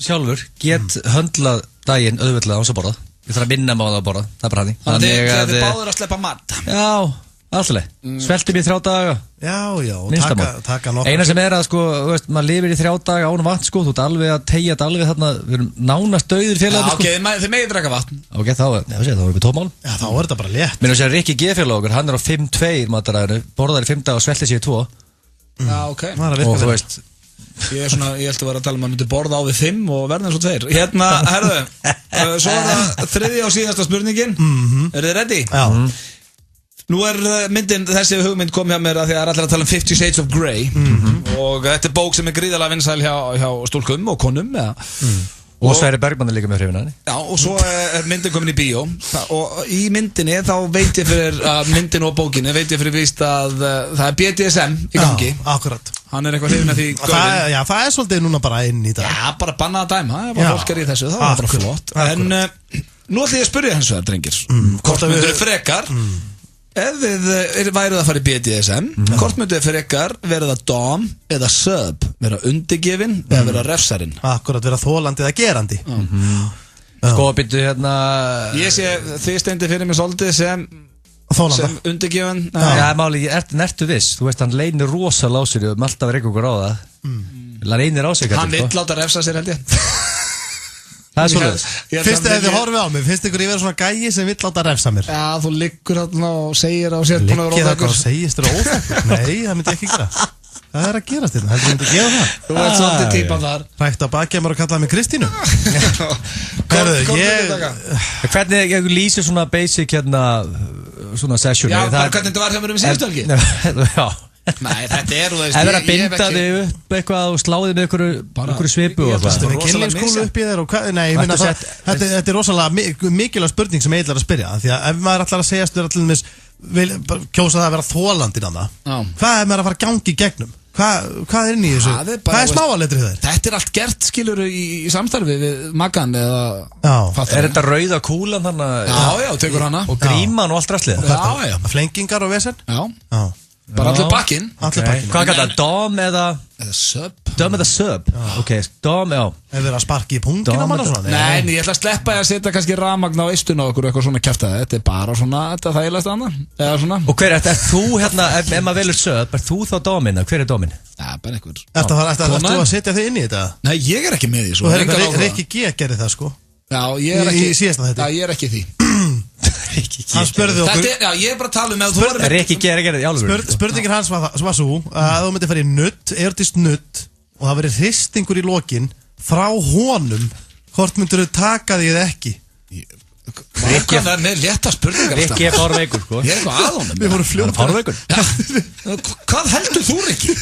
sjálfur get höndlað daginn auðvitað á þess að borða. Ég þarf að minna mig á það að borða. Það er bara hann. Þannig að þið báður að sleppa mat. Já, alltaf. Svelti mér 3 daga. Já, taka nokkuð. Eina sem er að, sko, veist, maður lifir í 3 daga án vatn, sko. Þú ert alveg að teygja þetta alveg þarna. Við erum nánast dauðir félagarnir, sko. Ok, þið megið drekka vatn. Ok, þá erum við tómál. Já, þá er þetta bara létt. Mér finnst að Rikki G félag okkur, hann er á 5-2 mataræðinu, borðar í 5 daga og svelti sig í 2. Já, ok. Og þú veist ég held að vera að tala um að myndi borða á við 5 og verða eins og 2. Hérna, herðu, svo er það 3. og síðasta spurningin. Eru þið ready? Já. Nú er myndin, þessi hugmynd kom hjá mér að því að það er allir að tala um 50 Shades of Grey og þetta er bók sem er gríðarlega vinsæl hjá stúlkum og konum og Sverri Bergmann er líka með hrifina. Já, og svo er myndin komin í bíó og í myndinni þá veit ég fyrir myndin og bókinni veit ég fyrir víst að það er BDSM í gangi. Já, akkurat. Hann er eitthvað hrifin af því Já, það er svolítið núna bara inn í það. Já, bara bannað að dæma, það er bara fólk er í þessu, það er bara flott. En nú ætlum ég að spyrja hins vegar, drengir. Hvort myndur þið frekar ef þið værið að fara í BDSM, hvort myndu þið frekar verið að dom eða sub, vera undirgefin eða vera refsarinn? Akkurat, vera þolandi eða gerandi. Sko, byrju hérna Ég sé þið stendir fyrir mig svolítið sem undirgefin. Já, máli, ertu viss, þú veist, hann leynir rosalega á sér og alltaf er eitthvað á það. Hann leynir á sig. Hann vill láta refsa sér, held ég. Það er svolítið. Fyrst ef þið horfið á mig, finnst ykkur ég vera svona gæi sem vill láta refsa mér? Já, þú liggur þarna og segir á sér Liggið það og segist þér óþekkur? Nei, það myndi ekki gera. Það er að gerast þetta, heldur þú myndi að gera það? Þú ert svolítið típan þar. Rækt að baki að mér og kallaði mig Kristínu. Hvernig ég lýsir svona basic hérna svona sessioni? Já, bara hvernig þetta var hjá mér síðustu helgi? Já. Nei, þetta er, þú veist, það er að binda þig upp eitthvað og sláði með einhverju svipu og eitthvað. Þetta er kynlífskúlu upp í þér og nei, ég minna þetta er rosalega mikilvæg spurning sem ég ætlar að spyrja. Því að ef maður ætlar að segjast vera allir með kjósa það að vera þolandinn að það, hvað er maður að fara gangi í gegnum? Hvað er inn í þessu? Hvað er smáaletrið þeir? Þetta er allt gert, skilur, í samstarfi við Magan eða... Er þetta rauða kúlan þannig? Já, tekur hana. Og gríman og allt rastlið? Já. Flengingar og vesen? Já. Bara allir bakkinn. Hvað kallar það? Dom eða sub? Dom eða sub? Ok, dom, já. Ef við erum að sparki í punktina manna svona? Nei, ég ætla að sleppa að setja kannski rafmagn á eistun á okkur eitthvað svona kjaftaði. Þetta er bara svona, þetta er þægilegast annað. Eða svona. Og hver er þú hérna, ef maður velur sub, er þú þá dominn? Hver er dominn? Já, bara einhver. Ertu að setja þig inn í þetta? Nei, ég er ekki með því. Og Rikki G gerði það, sko. Já, ég er ekki því. Hann spurði okkur. Já, ég er bara að tala um að þú verður Rikki gerði álfur. Spurningin hans var svo að þú myndir fara í nutt, erotískt nutt og það verið hristingur í lokin frá honum, hvort myndir þau taka því eða ekki? Rikki er með létta spurningar. Rikki er fárveikur, sko. Ég er eitthvað að honum. Við vorum fljótt. Fárveikur. Hvað heldur þú, Rikki?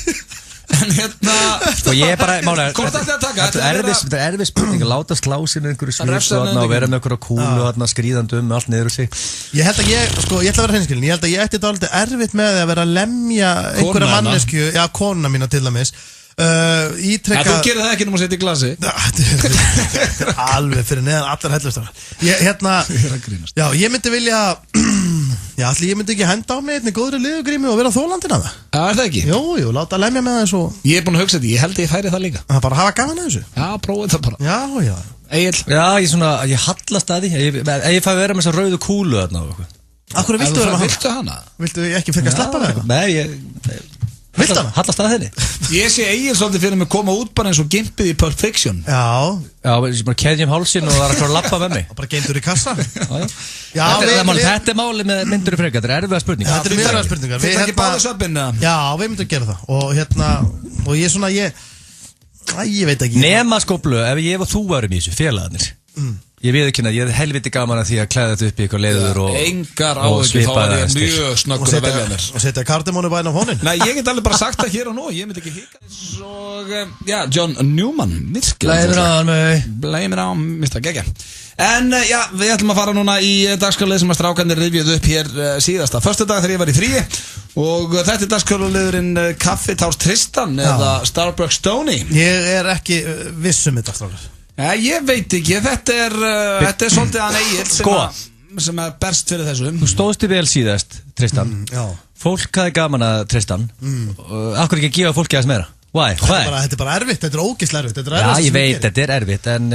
En hérna sko ég er bara málega hvort ætli að taka þetta er erfið spurning að láta slá sér einhverju svipu og vera með einhverju kúlu og skríðandi allt niður úr sig. Ég held að ég ætla að vera hreinskilin, ég held að ég ætti dálítið erfitt með að vera að lemja einhverja mannesku, já, konuna mína til dæmis. Þú gerir það ekki um að setja í glasi. Alveg fyrir neðan allar hellustar. Ég myndi vilja ég myndi ekki henda á mig einni góðri liðugrími og vera þólandinn af það. Já, er það ekki? Jú, láta lemja með það svo. Ég er búin að hugsa þetta, ég held að ég færi það líka. Það bara hafa gaman að þessu. Já, prófið það bara. Já. Egil? Já, ég hallast að því. Ég fæ að vera með þessa rauðu kúlu þarna. Akkur viltu vera með hana? Viltu hana? Viltu ekki fekka að sleppa með það? Nei, Viltu hana? Hallast að henni. Ég sé Egil svolítið fyrir mig koma út bara eins og gimpið í Pulp Fiction. Já, ég bara keðjum hálsinn og það er að lappa með mig. Og bara geindur í kassa. Þetta er máli með myndur í freka. Þetta er erfiða spurningar. Þetta er mjög erfiða spurningar. Við ekki báðu söpinn? Já, við myndum að gera það. Og ég svona, ég veit ekki. Nema skóplu, ef ég og þú varum í þessu félagarnir Ég viðurkenna, ég hefði helviti gaman að því að klæða þetta upp í eitthvað leiður og engar áhyggjur, þá var ég mjög snöggur að velja mér. Og setja kardimónu bæinn á fónin? Nei, ég get alveg bara sagt það hér og nú, ég myndi ekki hika. Og já, John Newman, Blame it on Mr. Gegja. En já, við ætlum að fara núna í dagskrárlið sem að strákarnir rifjuð upp hér síðasta föstudag þegar ég var í fríi. Og þetta er dagskrárliðurinn Kaffitárs Tristan eða Starbucks Stoney. Ég er ekki viss þetta, strákar. Ja, ég veit ekki, þetta er svolítið hann Egil sem er berst fyrir þessu. Þú stóðst þig vel síðast, Tristan. Fólk hafði gaman að Tristan. Akkur ekki að gefa fólki aðeins meira? Why? Þetta er bara erfitt, þetta er ógeðslega erfitt. Já, ég veit, þetta er erfitt, en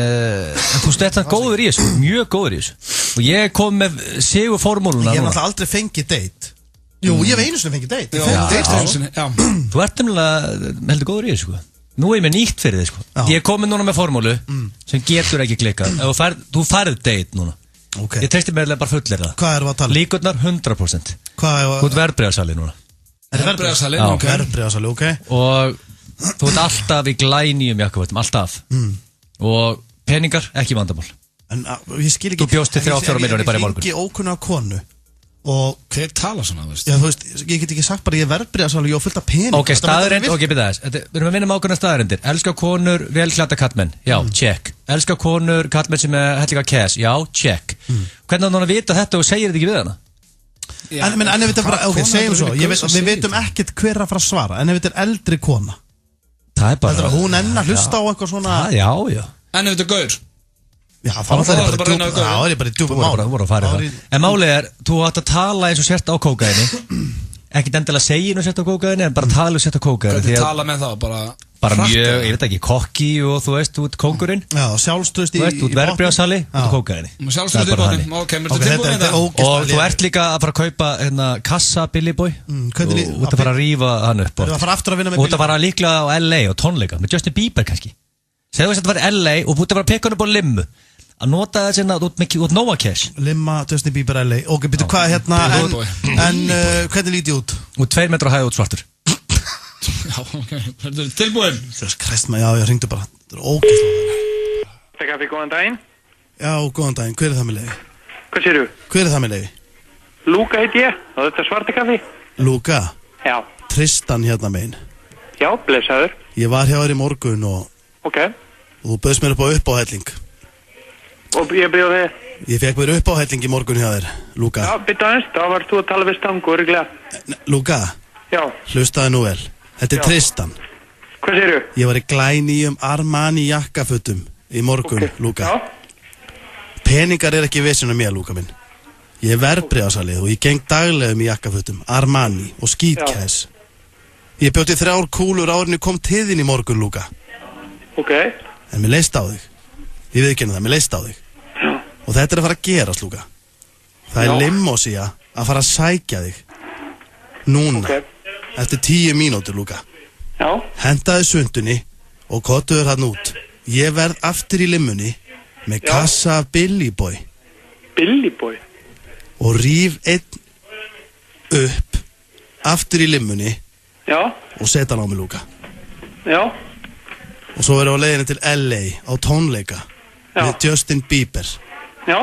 þú stætt það góður í þessu, mjög góður í þessu. Og ég kom með sigur formúluna. Ég hef náttúrulega aldrei fengið date. Jú, ég hef einu sinni fengið date. Þú ert nefnilega heldur góður í þessu, Nú er ég með nýtt fyrir þig, Ég er komin núna með formúlu sem getur ekki klikkað. Þú færð date núna. Ég treysti meðlega bara fullir það. Hvað erum við að tala? Líkurnar 100%. Þú ert verðbréfasali núna. Verðbréfasali, Verðbréfasali, ok. Og þú ert alltaf í glænýjum jakkafötum, alltaf. Og peningar, ekki vandamál. En ég skil ekki. Þú bjóst til 3-4 milljónir bara í morgun. Ég fengi ókunna konu. Og hver tala svona, þú veist? Já, þú veist, ég get ekki sagt bara ég er verðbréfasali og ég á fullt af pening. Ok, staðarind, ok, byrja þess. Við erum að vinna með ákveðna staðarindir. Elskar konur, velklædda kallmenn, já, check. Elskar konur, kallmenn sem er hellinga cash, já, check. Hvernig er það að vita þetta og segir þetta ekki við hana? En ef þetta bara, ok, segjum svo, við veitum ekkert hver að fara að svara, en ef þetta er eldri kona, það er bara, hún enn að hlusta á eitthvað svona. Já. En ef þetta er gaur? Já, það er bara í djúpum mál. En málið er, þú átt að tala eins og sért á kókaini. Ekkert endilega segja eins og sért á kókaini, en bara tala og sért á kókaini. Hvernig tala með það? Bara mjög, ég veit ekki, kokki og þú veist, þú ert kóngurinn. Já, sjálfströst í botni. Þú ert verðbréfasali, þú ert kókaini. Sjálfströst í botni, ok, mér er tilbúin þetta. Og þú ert líka að fara að kaupa kassa Billy Boy. Þú ert að fara að rífa hann upp. Þú ert að fara líklega á LA og tónleika, með Justin Bieber kannski. Segðu þess að þetta var LA og þú ert að fara að peka hann upp á limmu. Að nota það sinna, þú ert nóga cash. Limma, Justin Bieber, LA. Ok, byrju hvað en hvernig líti út? Þú ert 2 metra hæð út svartur. Já, ok, þetta er tilbúin. Þess kræst maður, já, ég hringdu bara. Þetta er ógeðslega. Kaffi, góðan daginn. Já, góðan daginn, hver er það með leiði? Hvað sérðu? Hver er það með leiði? Lúka heiti ég, og þetta er svarti kaffi. Lúka? Já. Tristan hérna megin. Já, blessaður. Ég var hjá þér í morgun og þú bauðst mér upp á uppáhelling. Og ég byrjaði þig? Ég fekk mér uppáhelling í morgun hjá þér, Lúka. Já, byrja aðeins, þá var þú að tala við stangu, öruglega. Lúka? Já. Hlustaði nú vel. Þetta er Tristan. Hvað sérðu? Ég var í glænýjum Armani jakkafutum í morgun, Lúka. Já. Peningar er ekki vesen mér, Lúka minn. Ég er verðbréfasalið og ég geng daglegum í jakkafutum, Armani og skítkæs. Ég bjóti 3 kúlur árinni kom til þín í morgun, Lúka. Ok. En mér leist á þig. Ég viðurkenni það, mér leist á þig. Já. Og þetta er að fara að gerast, Lúka. Það er limósía að fara að sækja þig. Núna. Eftir 10 mínútur, Lúka. Já. Hentaði sundunni og kottuður hann út. Ég verð aftur í limmunni með kassa af Billy Boy. Billy Boy? Og ríf einn upp aftur í limmunni. Já. Og setja hann á mig, Lúka. Já. Og svo verður á leiðinni til LA á tónleika með Justin Bieber. Já.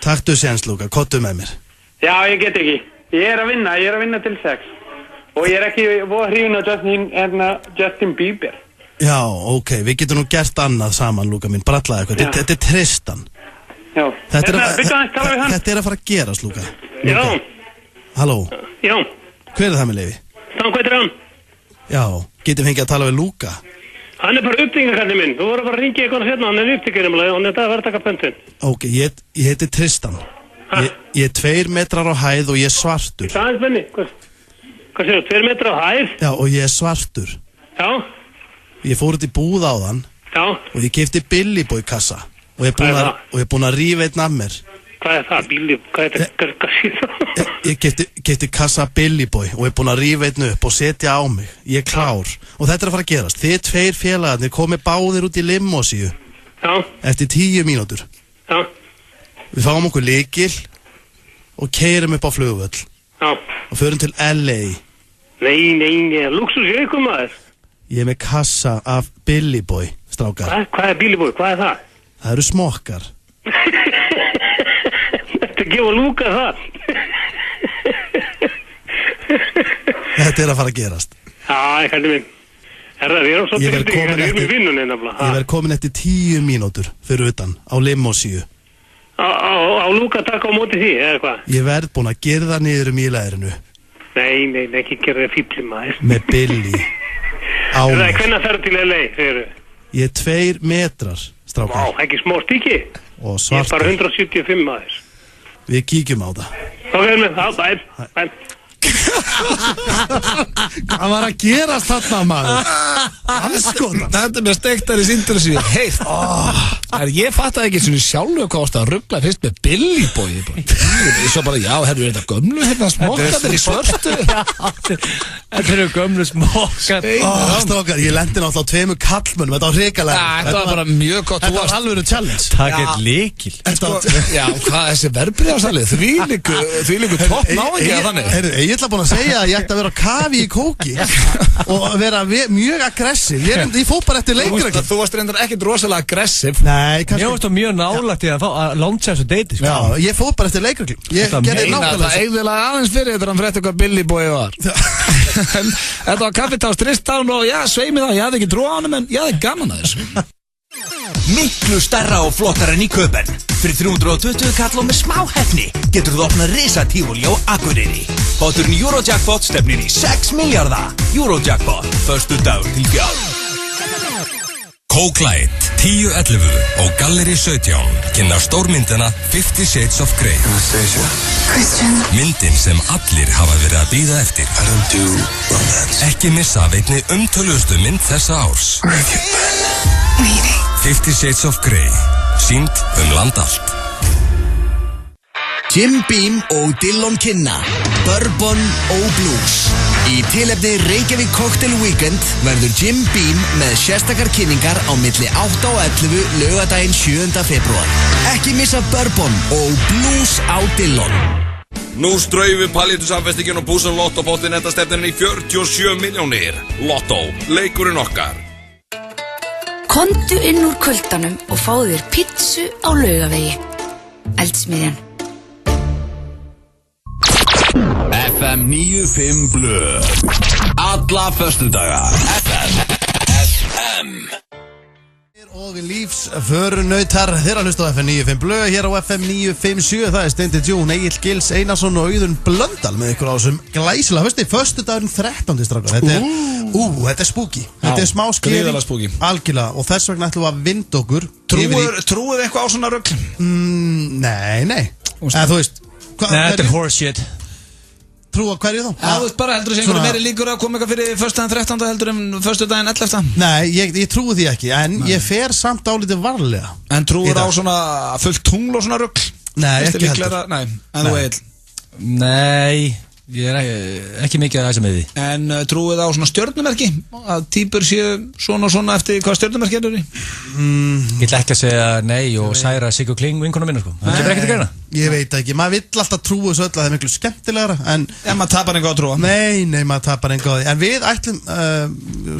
Taktu séns, Lúka, kottu með mér. Já, ég get ekki. Ég er að vinna til 6. Og ég er ekki hrifin á Justin Bieber. Já, ok, við getum nú gert annað saman, Lúka mín, brallaði eitthvað. Þetta er Tristan. Já. Þetta er að fara að gerast, Lúka. Já. Halló. Já. Hver er það með leiði? Hvað er hann? Já, getum fengið að tala við Lúka. Hann er bara uppbyggingarkalli minn. Þú voru bara að ringja eitthvað hérna, hann er uppbyggingarkalli og þetta er að taka pöntun. Ok, ég heiti Tristan. Ég er 2 metrar á hæð og ég er svartur. Það er spenni. Hvað séu, 2 metrar á hæð? Já, og ég er svartur. Já. Ég fór út í búð á þann. Já. Og ég keypti Billy Boy kassa. Og ég er búin að rífa einn af mér. Hvað er það, Billy? Hvað er þetta? Ég keypti kassa Billy Boy og er búin að rífa einn upp og setja á mig. Ég er klár. Og þetta er að fara að gerast. Þið 2 félagarnir komið báðir út í limósíu. Já. Eftir 10 mínútur. Já. Við fáum okkur lykil og keyrum upp á flugvöll. Já. Og förum til LA. Nei, luxus í ykkur maður. Ég er með kassa af Billy Boy, strákar. Hvað er Billy Boy? Hvað er það? Það eru smokkar. Þetta gefa Lúka það. Þetta er að fara að gerast. Já, kalli minn. Herra, við erum svo Ég verð komin eftir 10 mínútur fyrir utan á limósíu. Á Lúka taka á móti því, eða hvað? Ég verð búin að gerða niður í læðinu. Nei, ekki gera það fíbli maður. Með Billy á mér. mér. Hvenær ferðu til LA, segirðu? Ég er 2 metrar, strákar. Vá, ekki smá stíki. Og Ég er bara svartur. 175 maður. Við kíkjum á það. Ok, bæ. Hvað var að gerast þarna, maður? Anskotan. Þetta er mér steiktar í síndur sem ég heilt. Ég fattaði ekki svona sjálfur hvað varst að ruggla fyrst með Billy Boy. Svo bara, já, herru, er þetta gömlu hérna smokkarnir í svörtu? Þetta eru gömlu smokkar. Strákar, ég lendi náttúrulega á 2 kallmönnum. Þetta var hrikalega. Þetta var bara mjög gott. Þetta var alveg challenge. Takk er líkil. Já, hvað þessi verbreyðarsalið? Þvílíku topp náingi að þannig. Ég ætla búin að segja að ég ætti að vera á kafi í kóki og vera mjög aggressiv. Ég fór bara eftir leikreglum. Þú varst reyndar ekkert rosalega aggressiv. Nei, kannski. Ég varst á mjög nálægt í að launcha þessu deiti. Já, ég fór bara eftir leikreglum. Ég gerði nákvæmlega. Það eigðilega aðeins fyrir þetta hann frétti hvað Billy Boy var. Þetta var kaffitás Tristan og já, sveimi það, ég hafði ekki trú á hann en ég hafði gaman að þessu. Miklu stærra og flottar enn í Köben. Fyrir 320 kall og með smá hefni getur þú opnað risatífúli á Akureyri. Báturinn Eurojackpot stefnir í 6 milljarða. Eurojackpot, förstu dagur til fjár. Coke-Light 1011 og Gallery 17 kynna stórmyndina 50 Shades of Grey. Myndin sem allir hafa verið að bíða eftir. Ekki missa af einni umtöluðustu mynd þessa árs. 50 Shades of Grey, sýnd land allt. Jim Beam og Dillon kynna Bourbon og Blues. Í tilefni Reykjavík Cocktail Weekend verður Jim Beam með sérstakar kynningar á milli 8 og 11 laugardaginn 7. febrúar. Ekki missa Bourbon og Blues á Dillon. Nú straufi Pallitus-samfestingin og Búsan Lotto-bóttin þetta stefnir í 47 milljónir. Lotto, leikurinn okkar. Komdu inn úr kuldanum og fáðu þér pizzu á Laugavegi. Eldsmiðjan. FM 95 Blö. Alla föstudaga. FM. Og lífsförunautar þeirra hlusta á FM 95 Blö hér á FM 957. Það er Steindi Djún, Egill Gils Einarsson og Auðun Blöndal með ykkur á þessum glæsilega föstudagurinn 13. strákar. Þetta er spooky. Þetta er smá skeri. Gríðarlega spooky. Algjörlega. Og þess vegna ætlum við að vinda okkur. Trúið eitthvað á svona rugl? Nei. Eða þú veist. Nei, þetta er horseshit. Trúa hverju þá? Já, þú veist bara heldur þessi einhverju meiri líkur að koma eitthvað fyrir föstudaginn 13. heldur föstudaginn 11. Nei, ég trúi því ekki. En ég fer samt álítið varlega. En trúir á svona fullt tungl og svona rugl? Nei, ekki heldur. Nei, en þú Egill? Nei, ég er ekki mikið að ræsa með því. En trúið á svona stjörnumerki? Að týpur séu svona og svona eftir hvað stjörnumerki er þau? Ég ætla ekki að segja nei og særa Siggo Kling vinkona minna sko. Það kemur ekkert að greina. Ég veit ekki, maður vill alltaf trúa þessu öll að það er miklu skemmtilegra en maður tapar enga á trúa. Nei, maður tapar enga á því. En við ætlum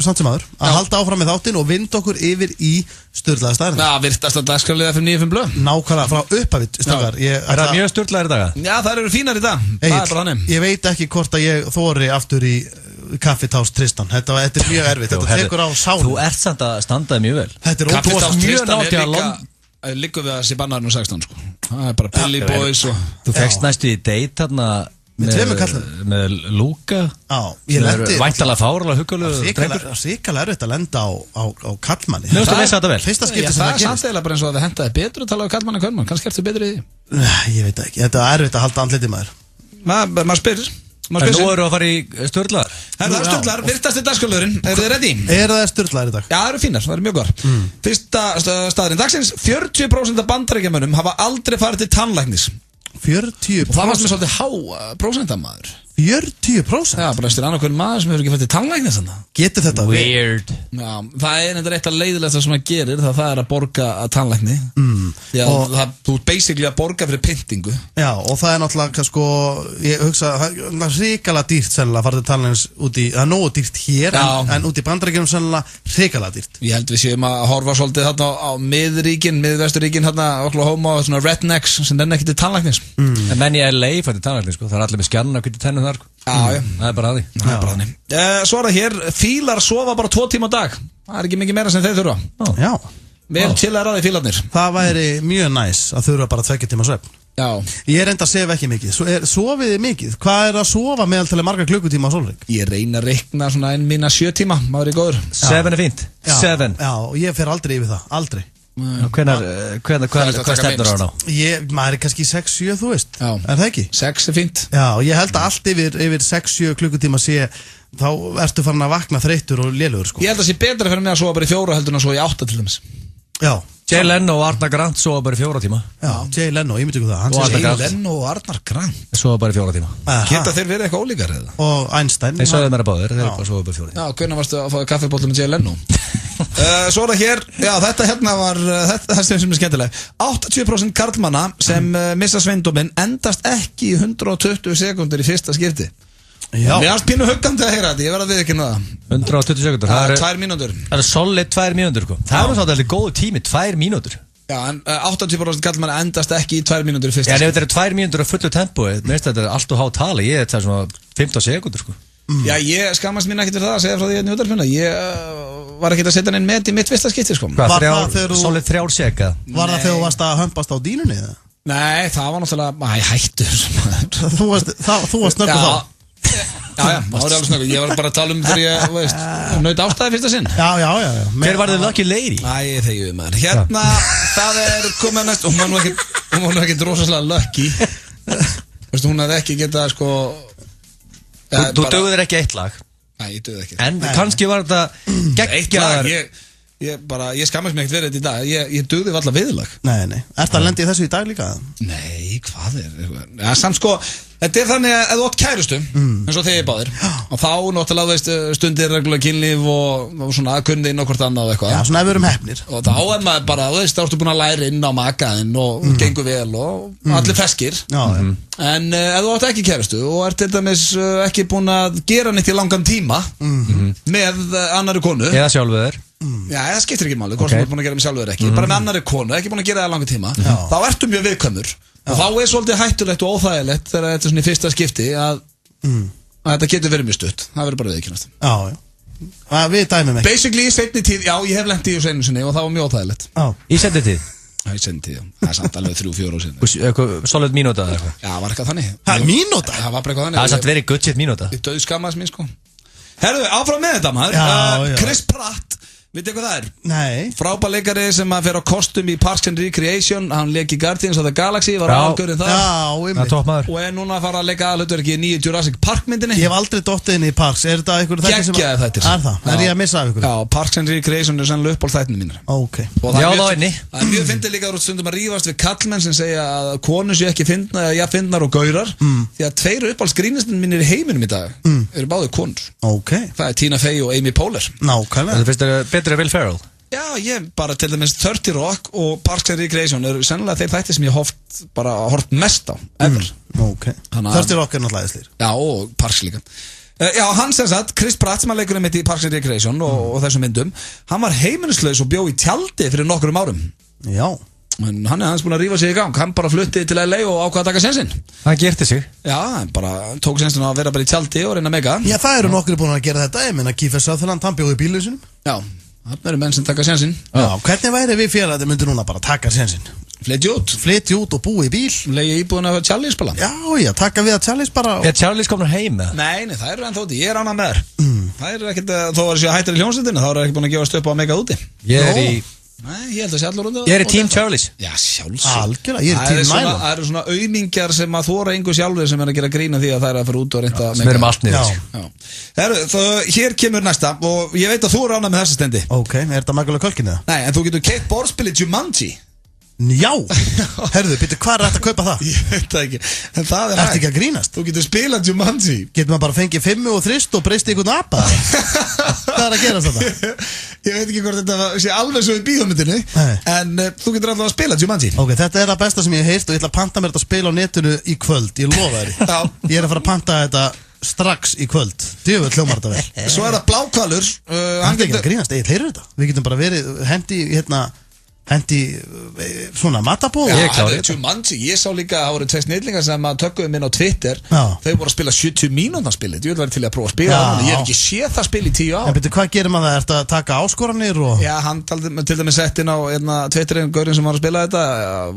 samt sem aður að halda áfram með þáttinn og vinda okkur yfir í sturlaða staðarinn. Já, virtast að dagskrárliða FM 95 Blö. Nákvæmlega, frá upphafitt strákar. Er það mjög sturlaðir í dag? Já, það eru fínar í dag. Það er bara þannig. Ég veit ekki hvort að ég þori aftur í kaffitás Tristan. Þetta er mjög erfitt. Þetta tekur á sálum. Þú ert samt að standaði mjög vel. Þetta er Kaffitás Tristan liggur við að sé bannar nú 16 sko. Það er bara Billy Boys og þú fegst næstu í date þarna með Luka. Já, ég lendi væntalega fárlega huggulega sikalega erfitt að lenda á kallmanni. Mér finnst að lesa þetta vel. Fyrsta skipti sem það það er gerist. samstæðilega bara eins og að það hentaði betur að tala um kallmann en kvöldmann. Kannski ertu betur í því. Ég veit ekki, þetta er erfitt að halda andliti maður. Maður spyrir. En nú eru að fara í sturlar. Það eru sturlar, virtasti dagskrárliðurinn. Eru þið ready? Eru það sturlar í dag? Já, það eru fínar, það eru mjög góðar. Fyrsta staðurinn dagsins, 40% af Bandaríkjamönnum hafa aldrei farið til tannlæknis. 40%? Og það varst með svolítið há prósentamæður. 40%? Já, bara eftir annað hvernig maður sem hefur ekki farið til tannlæknis. Getur þetta weird Já, það er eitthvað eitt að leiðilegsta sem það gerir það er að borga að tannlækni því að þú ert basically að borga fyrir pyntingu. Já, og það er náttúrulega sko, ég hugsa, það er hrikalega dýrt sennilega að fara til tannlæknis úti, það er nógu dýrt hér en úti í Bandaríkjunum sennilega hrikalega dýrt. Ég held við séum að horfa svolítið þarna á miðvesturíkin þarna Oklahoma og svona rednecks sem nenni ekki til tannlæknis. En menn í LA fætti tannlæknis sko, það er allir með skjarn að kvitta tennum þar sko. Það er bara að því. Svo er það hér, fílar sofa bara 2 tíma á dag. Það er ekki mikið meira sem þeir þurfa. Já. Vel til að ræði fílarnir. Það væri mjög næs að þurfa bara 2 tíma svefn. Já. Ég reyndi að sefa ekki mikið. Sofið þið mikið? Hvað er að sofa meðal margar klukkutíma á sólring? Ég reyna að reikna svona mína 7 tíma. Maður er góður. 7 er fínt. 7. Já, og ég fer aldrei yfir það. Aldrei. Hvað stefnur á ná? Maður er kannski 6-7, þú veist. Já. Er það ekki? 6 er fínt. Já, ég held að allt yfir 6-7 klukkutíma sé, þá ertu farin að vakna þreyttur og lélugur sko. Ég held að það sé betra fyrir mig að sofa bara í 4 heldur en að sofa í 8 til dæmis. Já. Jay Leno og Arnar Grant sofa bara í 4 tíma. Já, Jay Leno, ég myndi ekki það. Jay Leno og Arnar Grant sofa bara í 4 tíma. Geta þeir verið eitthvað ólíkar eða? Og Einstein. Þeir sögðu mér að báðir, þeir bara sofa bara í 4 tíma. Já, hvernig varstu að fá kaffibótlu með Jay Leno? Svo er það hér, já þetta hérna var þetta sem er skemmtileg. 80% karlmanna sem missa sveindóminn endast ekki í 120 sekundur í fyrsta skipti. Já. Mér varst pínu huggandi að heyra þetta, ég verð að viðurkenna það. 120 sekundur. Það er 2 mínútur. Það er solid 2 mínútur sko. Það er svolítið góð tími, 2 mínútur. Já, en 80% karlmanna endast ekki í 2 mínútur í fyrsta skipti. Já, ef þetta er 2 mínútur á fullu tempói, mér finnst þetta allt og há tali, ég er þetta svona 15 sekundur sko. Já, ég skammast mín ekkert fyrir það að segja frá því að útvarpinu. Ég var ekkert að setja hann inn með í mitt fyrsta skipti sko. Solid 3 seka. Var það þegar þú varst að hömpast á dínunni eða? Nei, það var náttúrulega, hættu. Þú varst snöggur þá? Já, það var alveg snöggur. Ég var bara að tala þegar ég, veist, naut ástæði fyrsta sinn. Já. Hver var þið lucky lady? Æ, þegar maður. Hérna, það er komið næst, hún var nú ekkert rosalega lucky. Veist, hún hafði ekki getað, sko. Þú dögðir ekki eitt lag. Nei, ég dögði ekki. En kannski var þetta geggjaðar. Ég skammast mig ekkert verið þetta í dag. Ég dögði alltaf viðlag. Nei. Ertu að lendi í þessu í dag líka? Nei, hvað er? Já, samt sko, þetta er þannig að þú átt kærustu, eins og þegar báðir, og þá náttúrulega, veist, stundir reglulega kynlíf og svona aðkunni inn á hvort annað og eitthvað. Já, svona ef við erum heppnir. Og þá er maður bara, þú veist, þá ertu búin að læra inn á makaðinn og gengur vel og allir feskir. Já. En ef þú átt ekki kærustu og ert til dæmis ekki búin að gera neitt í langan tíma með annarri konu. Eða sjálfuð þér. Já, það skiptir ekki máli, hvort sem þú ert búin að gera með sjálfuð þér ekki. Bara með annarri konu, ekki búin að gera það í langan tíma. Þá ertu mjög viðkvæmur. Og þá er svolítið hættulegt og óþægilegt þegar þetta er svona í fyrsta skipti að þetta getur verið mjög stutt. Það verður bara viðkynast. Já. Við dæmum ekki. Basically í seinni tíð, já, ég hef lent í þessu einu sinni og það var mjög óþægilegt. Í seinni tíð? Já, í seinni tíð, já. Það er samt alveg 3-4 ár sinni. Solid mínúta eða eitthvað? Já, það var eitthvað þannig. Mínúta? Það var bara eitthvað þannig. Það er samt verið good shit mínúta. Ég döð skammaðis mín, sko. Herðu, áfram með þetta maður. Chris Pratt. Vitið hvað það er? Nei. Frábærleikari sem að fer á kostum í Parks and Recreation. Hann leik í Guardians of the Galaxy. Var aðalgaurinn þar. Já, toppmaður. Og er núna að fara að leika aðalhlutverki í nýju Jurassic Park myndinni. Ég hef aldrei dottið inn í Parks. Er þetta einhverju þættir sem geggjaði þættir. Er það? Er ég að missa af einhverju? Já, Parks and Recreation er sannlega uppáld þættinni mínir. Ok. Já, þá inni. Það er mjög fyndið líka úr stundum að rífast við kallmenn sem segja að konur séu ekki fyndnar og gaurar. Því að 2 uppáhaldsgrínistinn mínir í heiminum í dag eru báðir konur. Ok. Það er Tina Fey og Amy Poehler. Nákvæmlega. Það finnst þér betri Will Ferrell? Já, ég bara til dæmis 30 Rock og Parks and Recreation eru sennilega þeir þættir sem ég hort mest á, ever. Ok. 30 Rock er náttúrulega æðislegir. Já, og Parks líka. Já, hann sem sagt, Chris Pratt sem að leikur mitt í Parks and Recreation og þessum myndum, hann var heimilislaus og bjó í tjaldi fyrir nokkrum árum. Já. En hann er hans búin að rífa sig í gang. Hann bara flutti til LA og ákvað að taka sensinn. Hann gerti sig. Já, hann bara tók sensinn að vera bara í tjaldi og reyna mega. Já, það eru nokkri búin að gera þetta. Ég meina, Kiefer Sutherland, hann bjóði í bílunum sinum. Já, það eru menn sem taka sensinn. Já, hvernig væri við félagarnir myndi núna bara taka sensinn? Flytja út og búi í bíl. Leigja íbúðuna af Charlies bara. Já, taka við að Charlies bara. Er Charlies komin heim? Nei, það eru ennþá úti. Ég er annað með þær. Það eru ekkert, þó að sé hættir í hljómsveitinu, þá eru ekki búin að gefast upp á að mega úti. Nei, ég held að sé allar undir. Ég er í Team Charlies. Já, sjálfsög. Algjörlega, ég er í Team Nylon. Það eru svona auðmingjar sem að þóra engu sjálfur sem er að gera grína því að það er að fara út og reynda sem erum allt niður. Hér kemur næsta og ég veit að þú er ánað með þessa stendi. Ok, er þetta Macaulay Culkin eða? Nei, en þú getur keitt borðspilið Jumanji. Já, herðu, býttu, hvað er þetta að kaupa það? Ég veit það ekki, en það er Ertu ekki að grínast? Þú getur spilað Jumanji. Getur maður bara fengið 5 og 3 og breyst í einhvern apa? Hvað er að gerast þetta? Ég veit ekki hvort þetta sé alveg svo í bíómyndinni, en þú getur alltaf að spila Jumanji. Ok, þetta er það besta sem ég hef heyrt og ég ætla að panta mér þetta að spila á netinu í kvöld, ég lofa þér. Ég er að fara að panta þetta strax í kvöld. Djöfull hljómar þetta vel. Svo er það Bláhvalur. Hann getur ekki að grínast, ég heyrðu þetta. Við getum bara verið hendi svona matabóð. Já, það er Jumanji. Ég sá líka að það voru 2 snillingar sem að tökkuðu minn á Twitter. Þau voru að spila 70 mínútan spilið. Ég vil vera til að prófa að spila það. Ég hef ekki séð það spil í 10 ár. En betur, hvað gerir maður það? Ertu að taka áskoranir og... Já, hann til dæmis sett inn á Twitterinn, gaurinn sem var að spila þetta,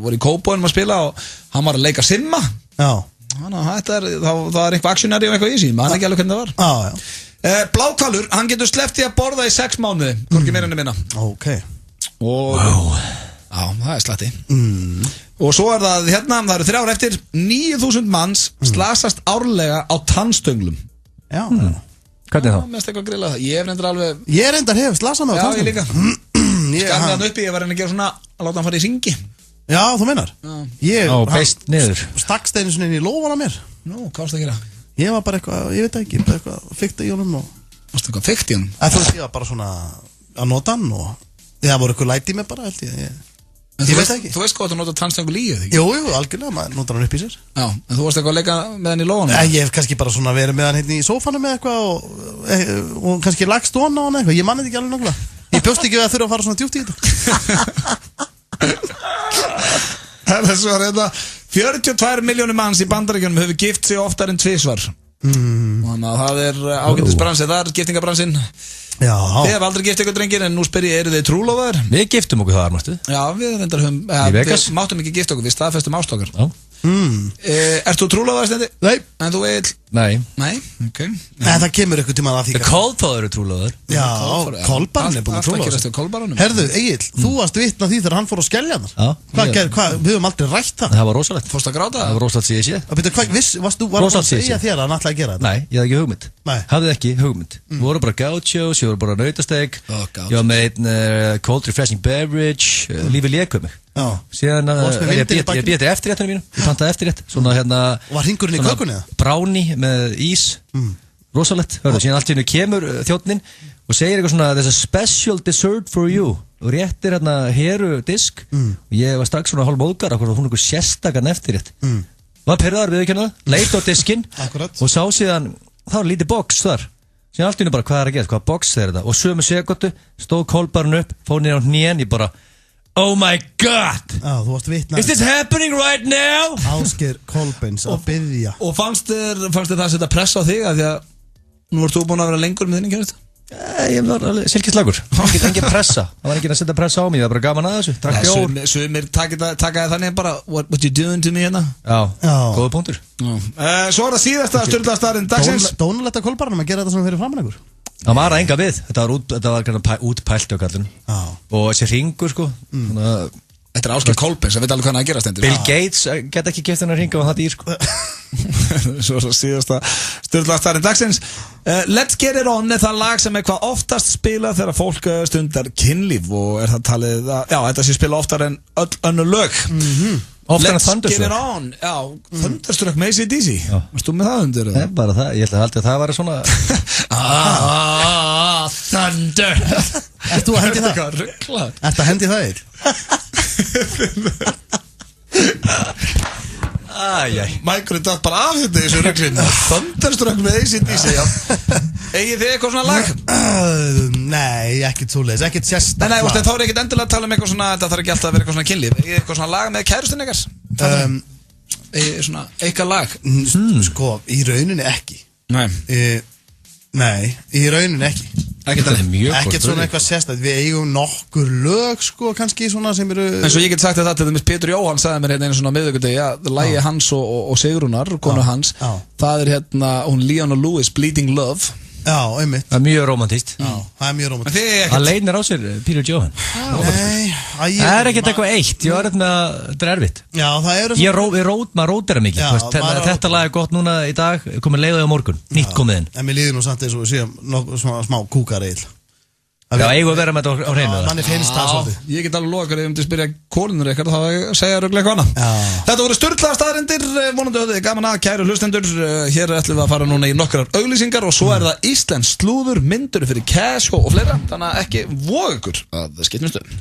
voru í kópóinum að spila og hann var að leika simma. Já. Þannig að það er eitthvað aksjónari og eitthvað í sín, maður ekki alveg hvernig það var. Bláhvalur, hann getur sleppt í að borða í 6 mánuði, hvorki meira enn minna. Ok. Og já, það er slatti. Og svo er það hérna, það eru 3 ár eftir, 9.000 manns slasast árlega á tannstöngulum. Já. Hvernig þá? Mest eitthvað grilla það. Ég hef slasað mig á tannstöngulum. Já, ég líka. Skamði hann uppi, ég var að gera svona að láta hann fara í syngi. Já, þú meinar? Já, beist niður. Stakst einu svona inn í lófana mér. Nú, hvað varst það að gera? Ég var bara eitthvað, ég veit ekki, bara eitthvað fykta í honum og... Varst það eitthvað fykta í honum? Þú veist, ég var bara svona að nota hann og... Það voru eitthvað læti með bara, held ég. Ég veit ekki. Þú veist hvað þú notar tannstöngul í, eða ekki? Jú, algjörlega, maður notar hann upp í sér. Já, en þú varst eitthvað að leika með hann í lófanum? Ég hef kannski bara svona verið með hann hérna í sófanum með eitthvað og kannski lagst hona á hann eitthvað, ég manni þetta ekki alveg nákvæmlega. Ég bjóst ekki við að þurfa að fara svona djúpt í þetta. Það er svo að þetta 42 milljónir manns í Bandaríkjunum hefur gift sig oftar en 2 svar. Þannig að það er ágætisbransi, það er giftingabransinn. Já. Þið hef aldrei gift ykkur drengir, en nú spyr ég, eru þið trúlofaðir? Við giftum okkur það, Armastu. Já, við reyndar höfum, við máttum ekki gifta okkur, við staðfestum ástokkar. Já. Ert þú trúlofaðir, Stendi? Nei. En þú Egill? Nei. Nei, ok. En það kemur eitthvað tíma að því. Kolbáður eru trúlofaðir. Já, Kolbarn er búin að trúlofaðir. Herðu, Egill, þú varst vitna því þegar hann fór á Skeljanar. Hvað, við höfum aldrei rætt það. Það var rosalegt. Fórst að gráta? Það var rosalegt síðan ég sé. Varst þú að segja þér að hann ætlaði að gera þetta? Nei, ég hafði ekki hugmynd. Hafði ekki hugmynd. Við vorum bara gauchos, ég voru bara nautasteg. Ég var með einn cold refreshing beverage. Lífið lék um mig. Síðan ég býtti eftirréttunum mínum. Ég pantaði eftirrétt. Svona hérna. Var hringurinn í kökunni eða? Brownie með ís. Rosalegt. Síðan allt í hennu kemur þjónninn og segir eitthvað svona there's a special dessert for you. Og réttir hérna heru disk. Og ég var strax svona hálf móðgar af hvernig hún eitthvað sérstakann eftirrétt. Var perraðar við ekki hérna, leit á diskinn og sá síðan, það var lítið box þar. Síðan allt í hennu bara, hvað er að gera, hvaða box er þetta? Og sömu sekundu, stóð Kolbarn upp, fór niður á hnén, ég bara, oh my god! Þú varst vitna. Is this happening right now? Ásgeir Kolbeins að byrja. Og fannst þér það að setja press á þig, að því að nú ert þú búin að vera lengur með þinni, kennist? Ég var alveg silkislagur. Það var engin pressa. Það var engin að setja pressa á mig, það var bara gaman að þessu. Drakk bjór. Sumir taka þannig bara, what you doing to me hérna? Já, góða punktur. Svo er það síðasta sturlaðastarinn dagsins. Dónulegt að Kolbarnum að gera þetta sem fyrir framan ykkur. Það var enga við. Þetta var útpælt á kallinu. Og þessi ringur sko. Þetta er Ásgeir Kolbeins, það veit alveg hvað hann að gera stendur. Bill Gates get ekki keypt hennar ringa og það dýr sko. Svo er það síðasta sturlaðastarinn dagsins. Let's Get It On er það lag sem er hvað oftast spilað þegar fólk stundar kynlíf og er það talið að, já, þetta sé spila oftar en öll önnur lög. Oftar en Let's Get It Thunderstruck. On, já, Thunderstruck með AC/DC. Varst þú með það undir? Nei, bara það, ég held að það var svona Thunder. Ert þú að hendi það? Ert að hendi það eitt? Mækurinn datt bara af þetta í þessu röglinn. Thunderstruck með AC/DC, já. Egið þið eitthvað svona lag? Nei, ekkert svoleiðis, ekkert sérstaklega. Nei, þá er ekkert endilega að tala um eitthvað svona, þetta þarf ekki alltaf að vera eitthvað svona kynlíf. Egið eitthvað svona lag með kærustinn ykkar? Egið svona eitthvað lag? Sko, í rauninni ekki. Nei, í rauninni ekki. Ekkert svona eitthvað sérstætt. Við eigum nokkur lög sko kannski svona sem eru. En svo ég get sagt þetta til dæmis Pétur Jóhann sagði mér hérna einu svona miðvikudegi að lagi hans og Sigrúnar, konu hans, það er hérna hún Leon og Lewis, Bleeding Love. Já, einmitt. Það er mjög romantískt. Það er mjög romantískt. Það leynir á sér Pétur Jóhann. Nei, það er ekkert eitthvað eitt. Ég var með að þetta er erfitt. Já, það eru maður rótir það mikið. Þetta lag er gott núna í dag, komið leiðið á morgun. Nýtt komið inn. En mér líður nú samt eins og við séum smá kúkareil. Já, eigum að vera með þetta á hreinu Manni finnst það svolítið. Ég get alveg lokar ef þið spyrja kólinur eitthvað þá segja röglega eitthvað annað. Þetta voru sturlaðar staðarindir, vonandi höfðu þið gaman að kæru hlustendur. Hér ætlum við að fara núna í nokkrar auglýsingar og svo það íslensk slúður, myndur fyrir cash og fleira. Þannig að ekki voga ykkur að skiptum stöðum.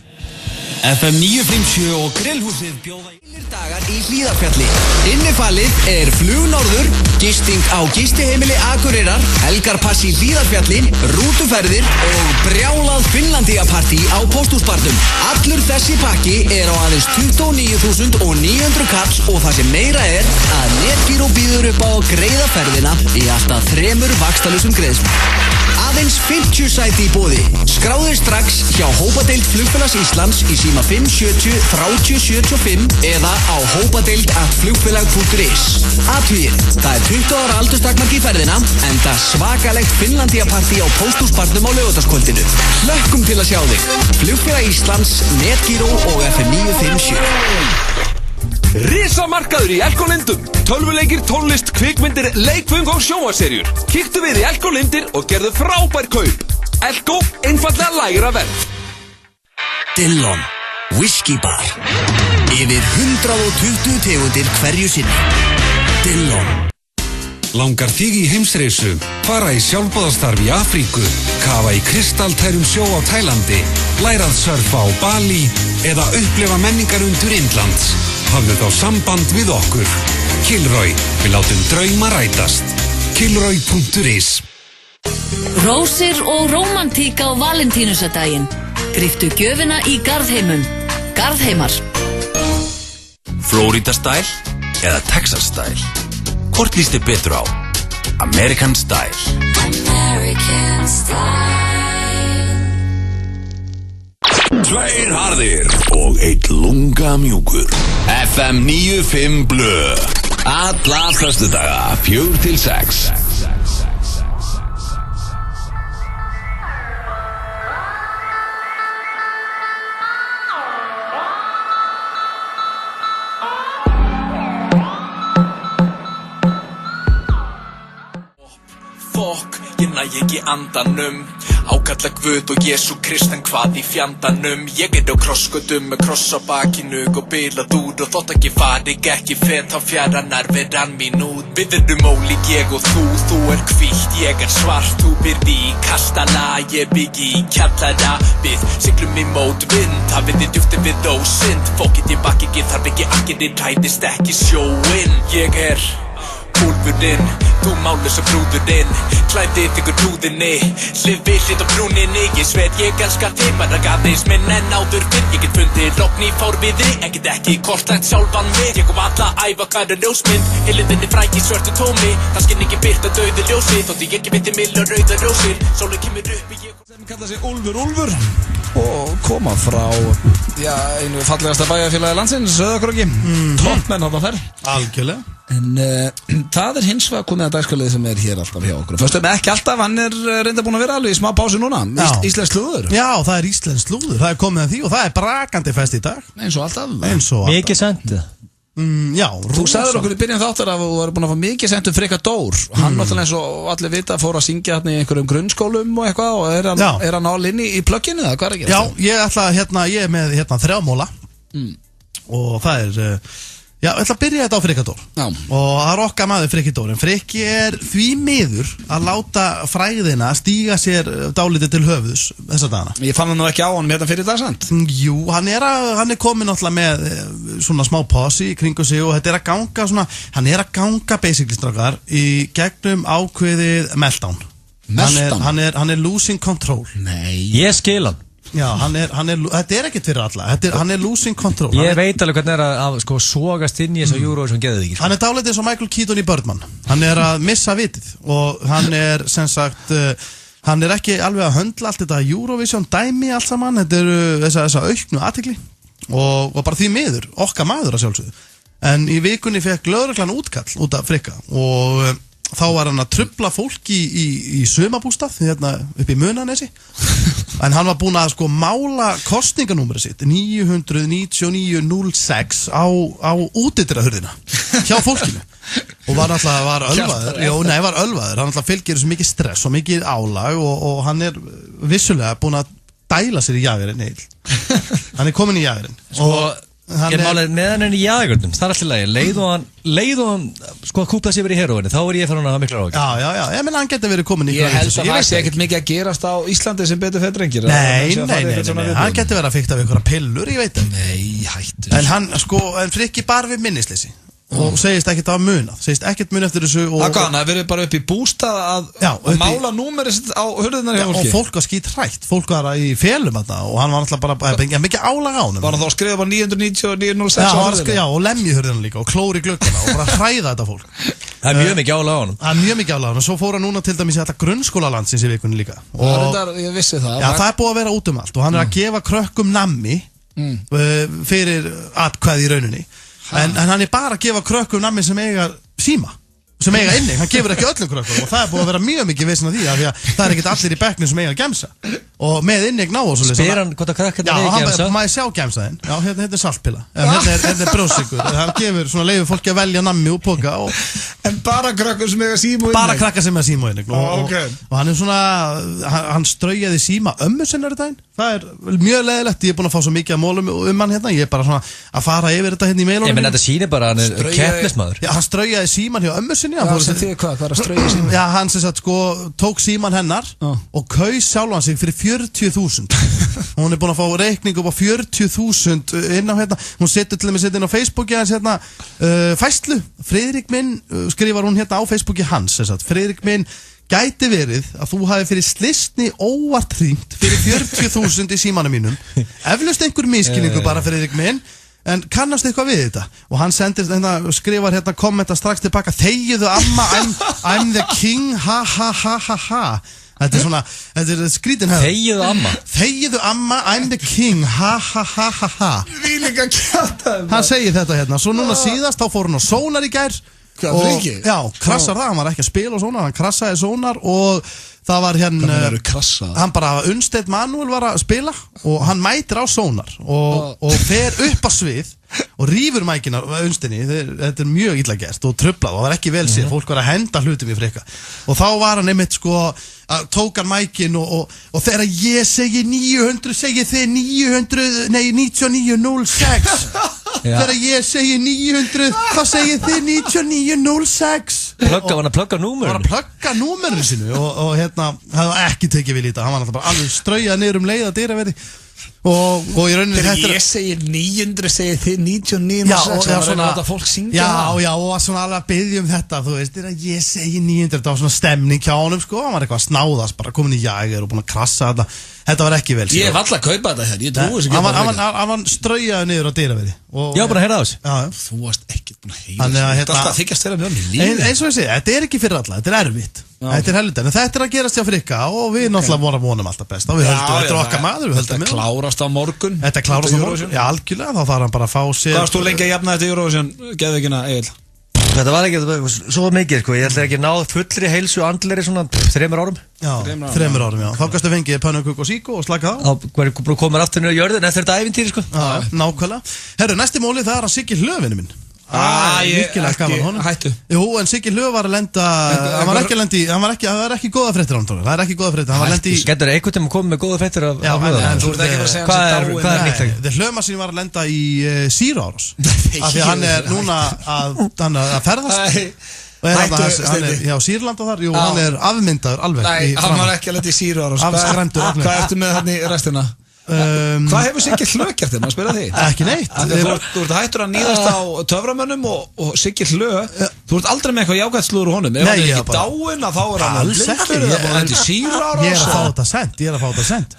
FM 957 og Grillhúsið bjóða yfir dagar í Hlíðarfjalli. Innifalið flug norður, gisting á gistiheimili Akureyrar, helgarpass í Hlíðarfjalli, rútuferðir og brjálað Finnlandiapartí á Pósthúsbarnum. Allur þessi pakki á aðeins 29.900 kall og það sem meira að Netgyro býður upp á að greiða ferðina í alltaf 3 vaxtalusum greiðslum. Aðeins 50 sæti í boði. Skráðu strax hjá Hópadeild Flugfélags Íslands í síma 570 3075 eða á hopadeild@flugfélag.is. Athugið, það 20 ára aldurstakmark í ferðina en það svakalegt Finnlandiapartí á Pósthúsbarnum á laugardagskvöldinu. Hlökkum til að sjá þig. Flugfélag Íslands, Netgyro og FM 957. Risamarkaður í Elko Lindum. Tölvuleikir, tónlist, kvikmyndir, leikföng og sjónvarserjur. Kíktu við í Elko Lindir og gerðu frábær kaup. Elko, einfallega lægra verð. Dillon, Whisky Bar. Yfir 120 tegundir hverju sinni. Dillon. Langar þig í heimsreisu, fara í sjálfboðastarf í Afríku, kafa í kristaltærum sjó á Tælandi, lærað surfa á Bali eða upplifa menningarundur Indlands. Hafðu þá samband við okkur. Kilroy, við látum drauma rætast. Kilroy.is. Rósir og rómantík á Valentínusardaginn. Gríftu gjöfina í Garðheimum. Garðheimar. Florida Style eða Texas Style? Hvort líst þið betur á? American Style. American Style. 2 harðir og 1 lunga mjúkur. FM 95 Blö. Alla föstudaga 4 til 6. Ég næ ekki andanum. Ákalla Guð og Jesú Krist en hvað í fjandanum. Ég á krossgötum með kross á bakinu og bilað út og þótt ekki fari ekki fet þá fjara nærveran mín út. Við erum ólík ég og þú hvítt, ég svart, þú byrð í kastala, ég bygg í kjallara. Við siglum í mót vind, hafið þið djúpt við ósynd. Fókið ég bakk ekki, þarf ekki akkirinn, ræðist ekki sjóinn. Ég úlfurinn, þú mállösa brúðurinn, klæðið ykkur brúðinni, hlið við hlið á brúninni. Ég sver ég elska þig, bara aðeins minn en áður fyrr. Ég get fundið logn í fárviðri, en get ekki kortlægt sjálfan mig. Ég alla æfa hvaða ljósmynd, heiliðinni fræk í svörtu tómi. Það skinn ekki byrta dauðu ljósi, þótti ég ekki viti milli rauða ljósir. Sólinn kemur upp í ég sem kalla sig Úlfur og koma frá einu fallegasta bæjarfélagi landsins, Sauðárkróki. Toppmenn þarna þær. Algjörlega. En það hins vegar komið að dagskalið sem hér alltaf hjá okkur. Föstum ekki alltaf, hann reynda búin að vera alveg í smá pásu núna. Íslensk slúður. Já, það íslensk slúður, það komið að því og það brakandi fest í dag. Eins og alltaf. Mikið sendu. Já, þú sagðir okkur í byrjun þáttar að þú var búin að fá mikið sendu Frikka Dór. Hann náttúrulega eins og allir vita fór að syngja hérna í einhverjum grunnskólum og eitthvað og hann all inni í plögginu eða hvað ekki? Já, ég er með 3 móla og það ég ætla að byrja þetta á Frikka Dór og það okkar maður Frikki Dór en Frikki því miður að láta fræðina stíga sér dálítið til höfuðs þessa dagana. Ég fann hann nú ekki á hann hérna fyrir dag sant? Jú, hann er komin náttúrulega með svona smá pási í kringu sig og þetta að ganga svona, hann að ganga basically strákar í gegnum ákveðið meltdown. Hann er losing control. Nei. Ég skil hann. Já, þetta ekkert fyrir alla. Hann er losing control. Ég veit alveg hvernig að sogast inn í þessu Eurovision geðvíkir. Hann dálítið eins og Michael Keaton í Birdman. Hann að missa vitið og hann sem sagt hann ekki alveg að höndla allt þetta Eurovision dæmi allt saman. Þetta þessa auknu athygli og bara því miður, okkar maður að sjálfsögðu. En í vikunni fekk lögreglan útkall út af Frikka og þá var hann að trufla fólk í sumabústað hérna upp í Munanesi en hann var búinn að mála kostninganúmerið sitt 99906 á útidyrahurðina hjá fólkinu og var ölvaður. Var ölvaður. Hann alltaf fylgir þessu mikið stress og mikið álag og hann vissulega búinn að dæla sér í jagurinn heil. Hann komin í jagurinn. Og ég málega með hann í jagurnum, það alltaf leið og hann sko að kúpla sér verið í heroinni, þá ég fann hann að mikla ráð. Já, ég menn hann geti verið komin í ég held að það sé ekkert mikið að gerast á Íslandi sem betur fyrir drengir. Nei, hann geti verið að fikta við einhverja pillur, ég veit það. Nei, hættu. En hann Frikki bar við minnisleysi og segist ekkert að munað, segist ekkert munað eftir þessu. Það verið bara upp í bústað að mála númerið á hurðirnar hjá fólki. Og fólk var skít hrætt, fólk var í felum og hann var alltaf bara mikið álag á hann. Var hann þá að skrifa bara 999.06 á hurðirna? Já, og lemja hurðirna líka og klóri gluggana og bara hræða þetta fólk. Það mjög mikið álag á hann. Það mjög mikið álag á hann og svo fór hann núna til dæmis í þetta grunnskólalandsins í vikunni líka. Ég vissi það. Já, það búið að vera út allt og hann að gefa krökkum nammi fyrir atkvæði í rauninni. En hann bara að gefa krökkum nammi sem eiga síma, sem eiga inni. Hann gefur ekki öllum krökkum og það búið að vera mjög mikið vesen af því að það ekkert allir í bekknum sem eiga gemsa og með inni ná og svolítið. Spyr hann hvort að krakkarnir eiga gemsa? Já, maður sjá gemsaðinn. Já, hérna saltpilla. Hérna brjóðsykur. Hann gefur svona leifur fólki að velja nammi og poka en bara krakkar sem eiga síma og inni? Bara krakkar sem eiga síma og inni. Og hann svona, hann straujaði síma ömmu sinnar daginn. Það mjög leiðilegt, ég búinn að fá svo mikið að mólum hann hérna, ég bara svona að fara yfir þetta hérna í mailunum. Ég menn þetta sýnir bara hann keppnismadur. Já, hann straujaði síman hjá ömmu sinni. Já, sem þið hvað er að strauja síman? Já, hann sem sagt sko tók síman hennar og kaus sjálfan sig fyrir 40.000. Hún búinn að fá reikning upp á 40.000 inn á hérna, hún setur til dæmis inn á Facebooki hans hérna fæslu, Friðrik minn, skrifar hún hérna á Facebooki hans, sem sagt, Friðrik minn gæti verið að þú hafi fyrir slistni óvart hringt fyrir 40.000 í símanum mínum. Eflaust einhver miskilningu bara Friðrik minn, en kannast eitthvað við þetta? Og hann sendir skrifar hérna kommenta strax tilbaka: þegiðu amma, I'm the king, ha ha ha ha ha. Þetta skrítin hefð. Þegiðu amma, I'm the king, ha ha ha ha ha. Við líka kjáta hann segir þetta hérna. Svo núna síðast þá fór hann á Sónar í gær. Já, krassar það, hann var ekki að spila á Sónar, hann krassaði Sónar og það var hérna, hann bara Unnsteinn Manuel var að spila og hann mætir á Sónar og fer upp á svið og rýfur mækina Unnsteinni. Þetta mjög illa gert og tröflað og það var ekki vel sér, fólk var að henda hlutum í Frikka og þá var hann einmitt sko að tók hann mækin og þegar ég segi 900 segir þið 9906 þegar ég segi 900 þá segir þið 9906. Var hann að plugga númerinu? Var að plugga númerinu sinu og hérna, það var ekki tekið við lítið, hann var alltaf bara alveg straujað niður leiða dyraverði og í rauninni þegar ég segir 900 segir þið 9906 já, svona, þetta fólk syngja já, og svona alveg að byggja þetta, þú veist, þegar ég segi 900, það var svona stemning hjá honum sko, hann var eitthvað að snáðast, bara komin í jager og búin að krassa þetta var ekki vel ég hef alltaf að kaupa þetta hér, ég trúi þess ekki hann var straujaði niður á dyraverði já, bara að heyra á þessu þú varst ekkert búin að heyra þetta alltaf þykjast þeirra mjög lífi eins og ég segi, þetta er ekki fyrir alla, þetta er erfitt þetta er heldur, en þetta er að gerast hjá Frikka og við náttúrulega vonum alltaf best og við höldum, þetta er okkar maður þetta klárast á morgun já, algjörlega, þá þarf hann bara að fá sér hvað varst þú lengi að jafna þetta Eurovision, geðu ekki Egil? Þetta var ekki svo mikið sko, ég ætla ekki að náða fullri heilsu andleri svona 3 árum. Já, 3 árum, já. Þá kannstu fengið pannukukk og síku og slaka á. Þá verður komið aftur niður á jörðin eftir þetta ævintýri sko. Já, nákvæmlega. Herru, næsti móli það er að Siggi Hlöfinu minn. Hættu. Jú, en Siggi Hlöf var að lenda, hann var ekki góða fréttir hann, það er ekki góða fréttir, hann var að lenda í... Skemmtur eitthvað til að koma með góða fréttir af Hlöf? En þú ert ekki að segja hvað er nýtt ekki? Þegar Hlöfmarsín var að lenda í Sýrárós, af því að hann er núna að ferðast. Hann er hjá Sýrland og þar, jú, hann er afmyndaður alveg. Nei, hann var ekki að lenda í Sýrárós. Hvað ertu með hann í restina? Hvað hefur Siggi Hlöf gert þegar maður spyrja því? Ekki neitt. Þú ert hættur að níðast á töframönnum og Siggi Hlöf, þú ert aldrei með eitthvað jákvæmt slúður úr honum. Ef hann er ekki dáinn að þá er hann blindur eða bara hendur Sýrárós. Ég er að fá þetta sent.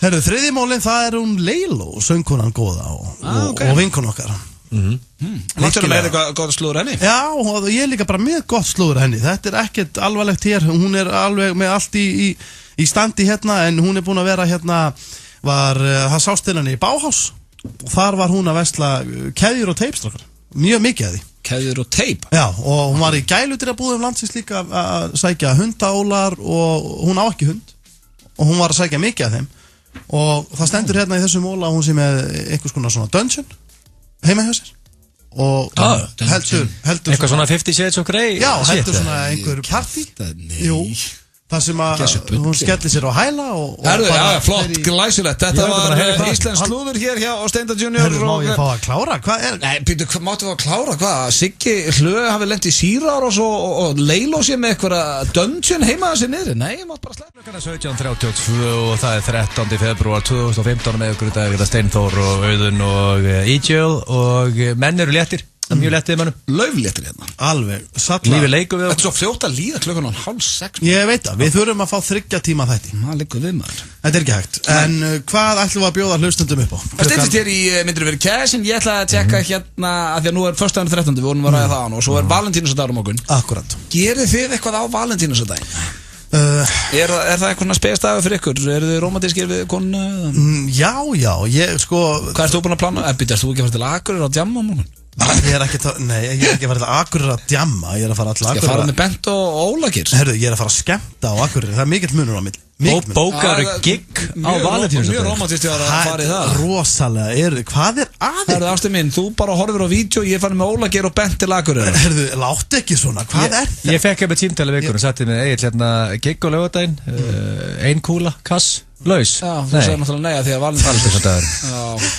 Herru, þriðji málinn, það er hún Leiló, söngkonan góða og vinkon okkar. Líktur með eitthvað gott slúður henni? Já, og ég er líka bara með gott slúður henni. Þetta er ekkert alvarlegt hér, hún er alveg með allt í standi hérna, en hún er búin að vera hérna, það sást til henni í Bauhaus og þar var hún að versla keðjur og teipstrákar, mjög mikið af því. Keðjur og teip? Já, og hún var í gæludýrabúðum landsins líka að sækja hundaólar og hún á ekki hund og hún var að sækja mikið af þeim og það stendur hérna í þessum móla hún sé með einhvers konar svona dungeon heima hjá sér og heldur eitthvað svona 50 Shades of Grey. Já, heldur svona einhver party. Jú, það sem að hún skellir sér á hæla og já, flott, glæsilegt. Þetta var Íslands slúður hér hjá Steinda Junior. Má ég fá að klára? Hvað er? Nei, býtu, máttu fá að klára? Hvað? Siggi Hlöð hafi lent í Sýrárás og Leiló sér með eitthvað dungeon heima þessi niðri. Nei, ég mátt bara sleppa. Klukkan 17:32 og það er 13. febrúar 2015 með ykkur í dag. Steinþór og Auðun og Ígjól og menn eru léttir. Það er mjög léttið mannum. Laufléttir hérna. Alveg, sattlega. Lífið leikum við. Þetta er svo fljótt að líða klukkan 5:30. Ég veit það, við þurfum að fá 3 tíma þætti. Það liggur við maður. Þetta er ekki hægt. En hvað ætlum við að bjóða hlustendum upp á? Það steytist hér í myndir verið cash, en ég ætla að tjekka hérna, að því að nú er föstudaginn 13. Við vorum að ræða það án og svo er Valentínusardagur á morgun. Akkurat. Gerið þið eitthvað á Valentínusardaginn? Er það eitthvað spesdagur fyrir ykkur? Eru þið romantískir við konuna? Já, ég sko. Hvað ert þú búin að plana? Ertu þú ekki að fara til Akureyrar á djamma á morgun? Ég er ekki að fara til Akureyrar að djamma. Ég er að fara til Akureyrar. Ég fara með Bent og Ólagir. Herru, ég er að fara að skemmta á Akureyri. Það er mikill munur á milli. Bókaru gig á Valentínusardaginn. Mjög romantist að fara í það. Rosalega, hvað er aðeins? Það er ástin minn, þú bara horfir á vídeo, ég fann með Ólagir og Bent til Akureyrar. Herru, láttu ekki svona, hvað er það? Ég fekk með tímtali vikur og satti með Egil hérna gig á laugardaginn, ein kúla, kass, laus. Já, þú segir náttúrulega nei að því að Valentínusardagurinn.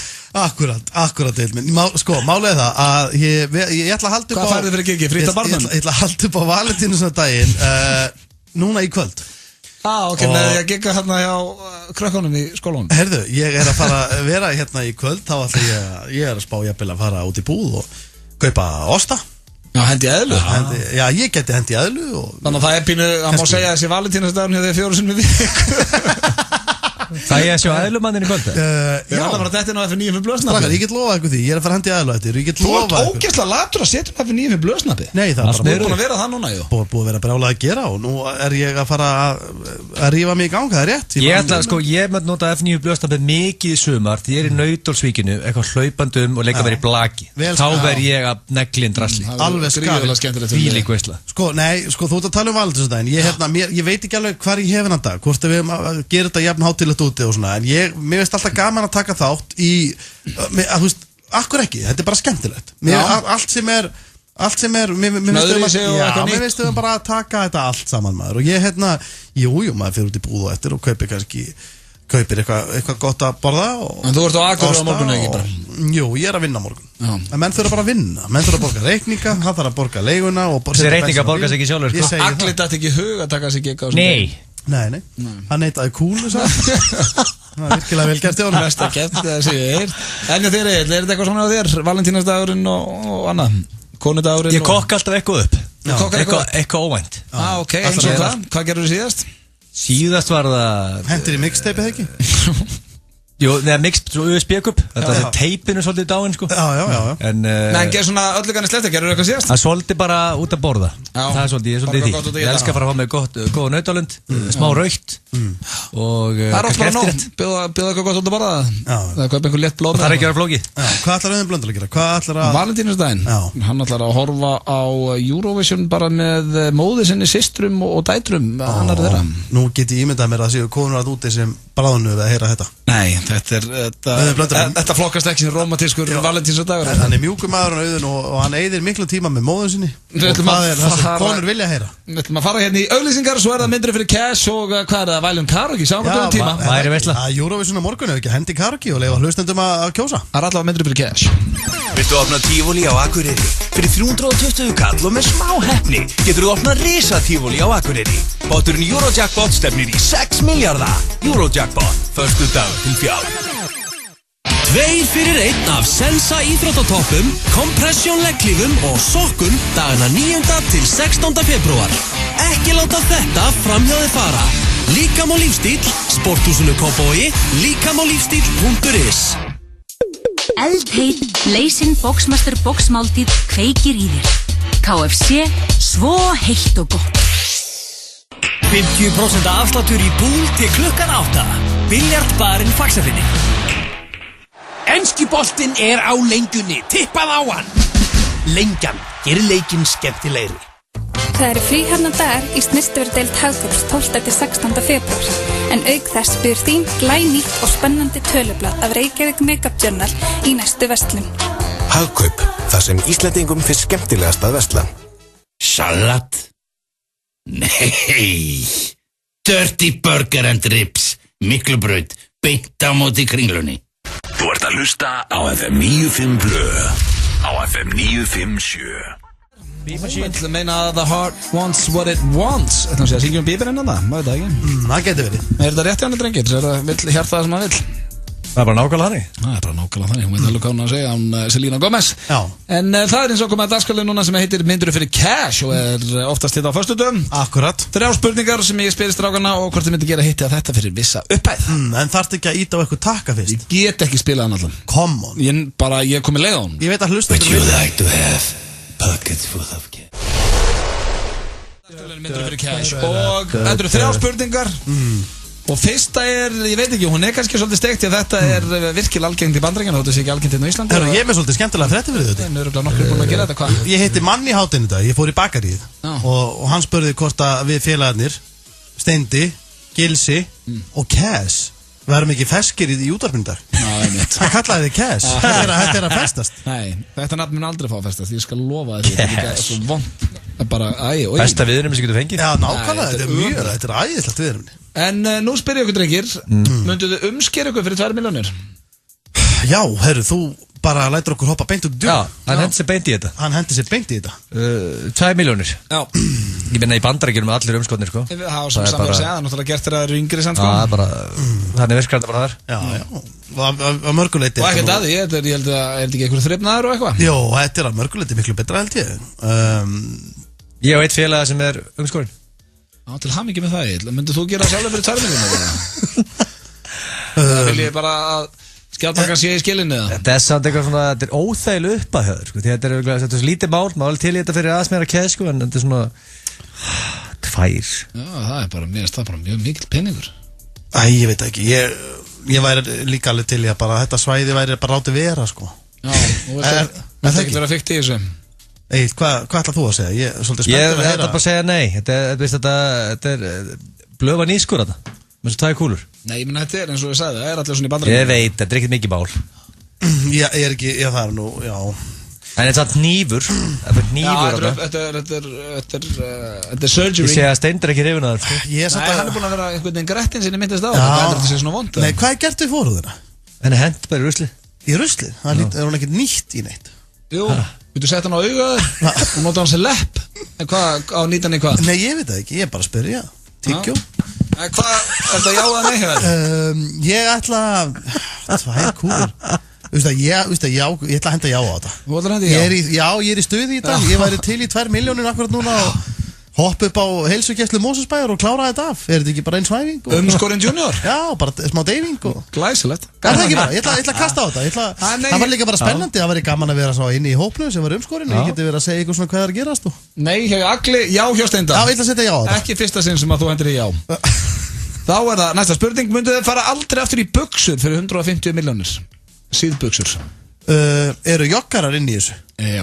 Akkurat Eilminn. Sko, málið er það að ég ætla að halda upp á. Hvað færðu fyrir gigi? Frítt að barnum? Ég ætla að halda upp á Valentínusardaginn núna í kvöld. Ok, með því að gigga hérna hjá krökkunum í skólanum. Herðu, ég er að fara að vera hérna í kvöld. Þá ætla ég er að spá jafnvel að fara út í búð og kaupa osta. Já, hendi eðlu. Já, ég geti hendi eðlu. Þannig að það er pínu, það má segja þessi Valentínusardagurinn hjá því 4 sinnum í viku. Það ég að sjá eðlumannin í kvölda. Ég er alltaf bara þetta inn á F9 blöðsnappi. Ég get lofað eitthvað því, ég er að fara hendi eðlu eftir. Þú ert ógeðslega latur að setja F9 blöðsnappi. Nei, það er bara búin að vera það núna. Búin að vera brjálað að gera og nú er ég að fara að rífa mig í gang, það er rétt. Ég mönd nota F9 blöðsnappi mikið í sumar því ég er í Nauthólsvíkinu, eitthvað hlaupandum og leika verið í blaki. Þá verð ég að neglinn drasli. Alveg ég veit ekki alveg hvar ég hef hennan dag, hvort við gerum þetta jafn hátíðlegt úti og svona, en mér veist alltaf gaman að taka þátt í, þú veist, akkur ekki, þetta er bara skemmtilegt. Allt sem er, mér veist við bara að taka þetta allt saman maður og ég maður fyrir út í búð og eftir og kaupir eitthvað gott að borða. En þú ert á Akureyri á morgun ekki bara? Jú, ég er að vinna morgun. En menn þurfa bara að vinna. Menn þurfa að borga reikninga, hann þarf að borga leiguna. Þessi reikninga borga sig ekki sjálfur, sko. Agli dætti ekki hug að taka sig gig á. Nei. Hann neitaði kúlu, svo. Það er virkilega vel gert í honum. Mest að geta það sér. En þér, er þetta eitthvað svona á þér? Valentínusdagurinn og annað? Konudagurinn? Ég kokka alltaf eitthvað upp. Eitthvað óvænt. Ok, eins og hvað gerur þú síðast? Síðast var það... Hendur í mixtape eða ekki? Jú, neða mixed USB-kup. Þetta er teipinu svolítið dáinn, sko. Já. En gerð svona ölluganir slefti, gerur þú eitthvað síðast? Það svolítið bara út að borða. Það er svolítið því. Ég elskar bara að fá með góða nautalund, smá raukt og kannski eftirrétt. Bjóða eitthvað gott út að borða það? Það er eitthvað létt blóð. Það er ekki að vera flókið. Hvað ætlar Auðun Blöndal að gera? Valentínusdaginn. Hann ætlar að horfa á Eurovision bara með móður sinni, systrum og dætrum. Nú get ég ímyndað mér að séu konur að úti sem bráðnu við að heyra þetta. Nei, þetta flokkast ekki sem romantískur Valentínusdagur. Hann er mjúkur maður Auðun og hann eyðir miklu tíma með móður sinni. Og hvað er það sem konur vilja heyra? Við ætlum að fara hérna í auglýsingar, svo er það myndri fyrir cash og hvað er það, vælum karaoke, sáum við tíma. Væri veisla. Eurovision á morgun, ef ekki hendi karaoke og leifa hlustendum að kjósa. Það er allavega myndri fyrir cash. Viltu opna tífóli á Akureyri? Fyrir 320 kall og með smá heppni getur þú opna risa tífóli á Akureyri. Báturinn Eurojackpot stefnir í 6 milljarða. Eurojackpot, förstu dag til fjár. 2 fyrir 1 af Sensa íþróttatoppum, kompression legglífum og sokkum dagana 9. til 16. febrúar. Ekki láta þetta framhjáði fara. Líkam og lífstíl, Sporthúsinu Kópavogi, líkamoglífstíl.is. Eldheit, Blazing Boxmaster boxmáltíð kveikir í þér. KFC, svo heitt og gott. 50% afsláttur í búl til klukkan 8. Biljartbarinn Faxafinni. Enski boltinn er á lengjunni, tippað á hann. Lengjan gerir leikinn skemmtilegri. Það eru fríhafnadagar í snyrtiverdeild Hagkaups 12. til 16. febrúar. En auk þess byr þín glænýtt og spennandi tölublað af Reykjavík Makeup Journal í næstu verslun. Hagkaup, þar sem Íslendingum finnst skemmtilegast að versla. Salat? Nei. Dirty Burger and Ribs. Miklubraut, beint á móti Kringlunni. Þú ert að hlusta á FM 95 Blö. Á FM 957. Það meina að the heart wants what it wants. Þetta sé að syngja Bieber innan það, maður veit það ekki. Það getur verið. Er þetta rétt hjá hann, drengir? Er það vill hjarta það sem hann vill? Það er bara nákvæmlega þannig. Það er bara nákvæmlega þannig, hún veit alveg hvað hún að segja, hún Selena Gomez. Já. En það er eins og komið að dagskrálið núna sem heitir Myndirðu fyrir cash og er oftast hitt á föstudögum. Akkurat. 3 spurningar sem ég spyrir strákana og hvort þið myndi gera hitti að þetta fyrir vissa upphæð. En þarftu ekki að íta á eitthvað takka fyrst? Ég get ekki spilað hann allan. Come on. Ég kom í leið á hann. Ég veit að hlusta. Would you like to have pockets full of cash? Myndirðu fyrir cash og þetta eru 3 spurningar. Og fyrsta ég veit ekki, hún kannski svolítið steikt því að þetta er virkilega algengt í Bandaríkjunum, þetta sé ekki algengt hérna á Íslandi. Ég er með svolítið skemmtilega fréttir fyrir þetta. Það er örugglega nokkrir búin að gera þetta, hvað? Ég hitti mann í hátinu þetta, ég fór í bakaríð og hann spurði hvort að við félagarnir, Steindi, Gilsi og Cass verðum ekki feskir í útvarpinu í dag. Já, einmitt. Hann kallaði þið Cass, þetta er að festast. Nei, þetta nafn mun aldrei fá að festast, ég skal lofa þér, þetta er svo vond. Besta viðurum sem getur fengið. Já, nákvæmlega, þetta er æðislegt viðurum. En nú spyr ég ykkur, drengir, myndu þið umskera ykkur fyrir 2 milljónir? Já, herru, þú bara lætur okkur hoppa beint út djúr. Já, hann hendi sér beint í þetta. 2 milljónir. Já. Ég minna í Bandaríkjunum með allir umskotnir, sko. Það var sem samlega að segja, það er náttúrulega gert þegar það eru yngri samt, sko. Já, bara, þannig virkar þetta bara þar. Já, á mörguleiti. Og ekkert að því, ég held að, er þetta ekki einhverju þrifnaður og eitthvað? Jó, þetta er á mörguleiti miklu betra held ég. Ég á eitt félaga sem er umskorinn. Já, til hamingju með það, myndið þú gera sjálfur fyrir 2 milljónir? Það vil ég bara að skjálftakan sé í skilinu eða? Þetta er samt eitthvað svona, þetta er óþægileg uppahjöður, sko, því þetta er svo lítið mál, maður alveg til í þetta fyrir aðsmeira keð, sko, en þetta er svona 2. Já, það er bara, mér finnst það bara mjög mikill peningur. Ég veit ekki, ég væri líka alveg til í að bara þetta svæði væri bara látið vera, sko. Já, þú veist það ekki vera fikt í þessu. Egil, hvað ætlað þú að segja? Ég er svolítið spenntur að heyra. Ég ætla bara að segja nei, þetta er blöfa nýskur þetta, með svo 2 kúlur. Nei, ég menn þetta er eins og ég sagði, það er allir svona í Bandaríkjunum. Ég veit, þetta er ekkert mikið mál. Ég er ekki, það er nú, já. En þetta er satt nýfur, þetta er surgery. Ég sé að Steindur ekki hrifin að það. Nei, hann er búin að vera einhvern veginn grettinn sinni myndist á, þetta sé svona vond. Nei, hvað er gert við fóruðina? Henni hent bara í rusli. Í rusli? Það er hún ekkert nýtt í neitt. Jú, þú sett hann á augaður og nota hann sem lepp. En hvað, á nýtan í hvað? Nei, ég veit það ekki, ég er bara að spyrja. Tyggjó. Hvað, er þetta jáða nei hefur? Ég ætla að 2 kúlur. Ég ætla að henda já á þetta. Þú ætla að henda já? Já, ég er í stuði í dag. Ég væri til í 2 milljónir akkurat núna og hoppa upp á heilsugæslu Mosfellsbæjar og klára þetta af. Er þetta ekki bara eins svæfing? Umskorinn junior? Já, bara smá deyfing. Glæsilegt. Er það ekki bara? Ég ætla að kasta á þetta. Það var líka bara spennandi. Það var gaman að vera svo inni í hópnu sem var umskorinn. Ég geti verið að segja eitthvað svona hvað er að gerast. Nei, já hjá Steinda. Já, ég ætla að setja já á þetta. Ekki fyrsta sinn sem að þú hendur í já. Þá er það næsta spurning. Myndu þið fara aldrei aftur í buxur fyrir 150 milljónir? Síðbuxur. Eru joggarar inn í þessu? Já.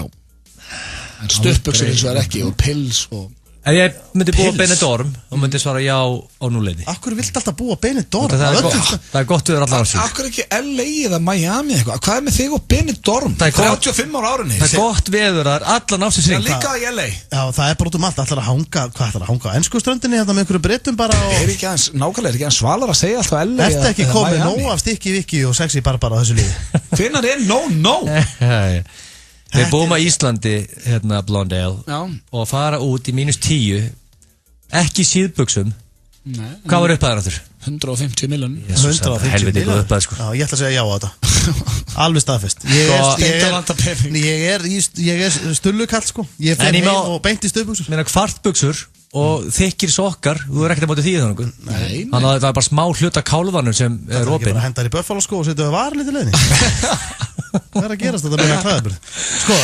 En stuttbuxur eins og það er ekki og pils og... Ef ég myndi búa Benidorm og myndi svara já á núleiði. Akkur vilt alltaf búa Benidorm? Það er gott við allar ásins. Akkur ekki LA eða Miami eitthvað? Hvað er með þig og Benidorm? 35 ára árinni. Það er gott veður, það er allar ásins ring. Það er líka í LA. Já, það er bara út allt. Ætlar að hanga, hvað ætlar að hanga á enskuströndinni þetta með einhverju Bretum bara og... Er ekki aðeins, nákvæmlega er ekki aðeins svalar að segja alltaf LA eða Miami? Ertu ekki komið nóg af Stikki Viki og Sexy Barbara á þessu lífi? Hvenær er no? Við búum á Íslandi, hérna Blondale, og fara út í -10, ekki í síðbuxum. Hvað var upphæðan áttur? 150 milljónir. 150 milljónir? Sko. Já, ég ætla að segja já á þetta. Alveg staðfest. Ég er stullukall, sko. Ég fer heim og beint í stuðbuxur. Mér er kvartbuxur og þykkir sokkar. Þú er ekkert að móti því þannig. Nei. Þannig að það er bara smá hluta kálvanum sem er opinn. Það er ekki bara að henda þér í Buffalo sko og setja það var litið leiðni. Hvað er að gerast þetta með klæðaburð? Sko,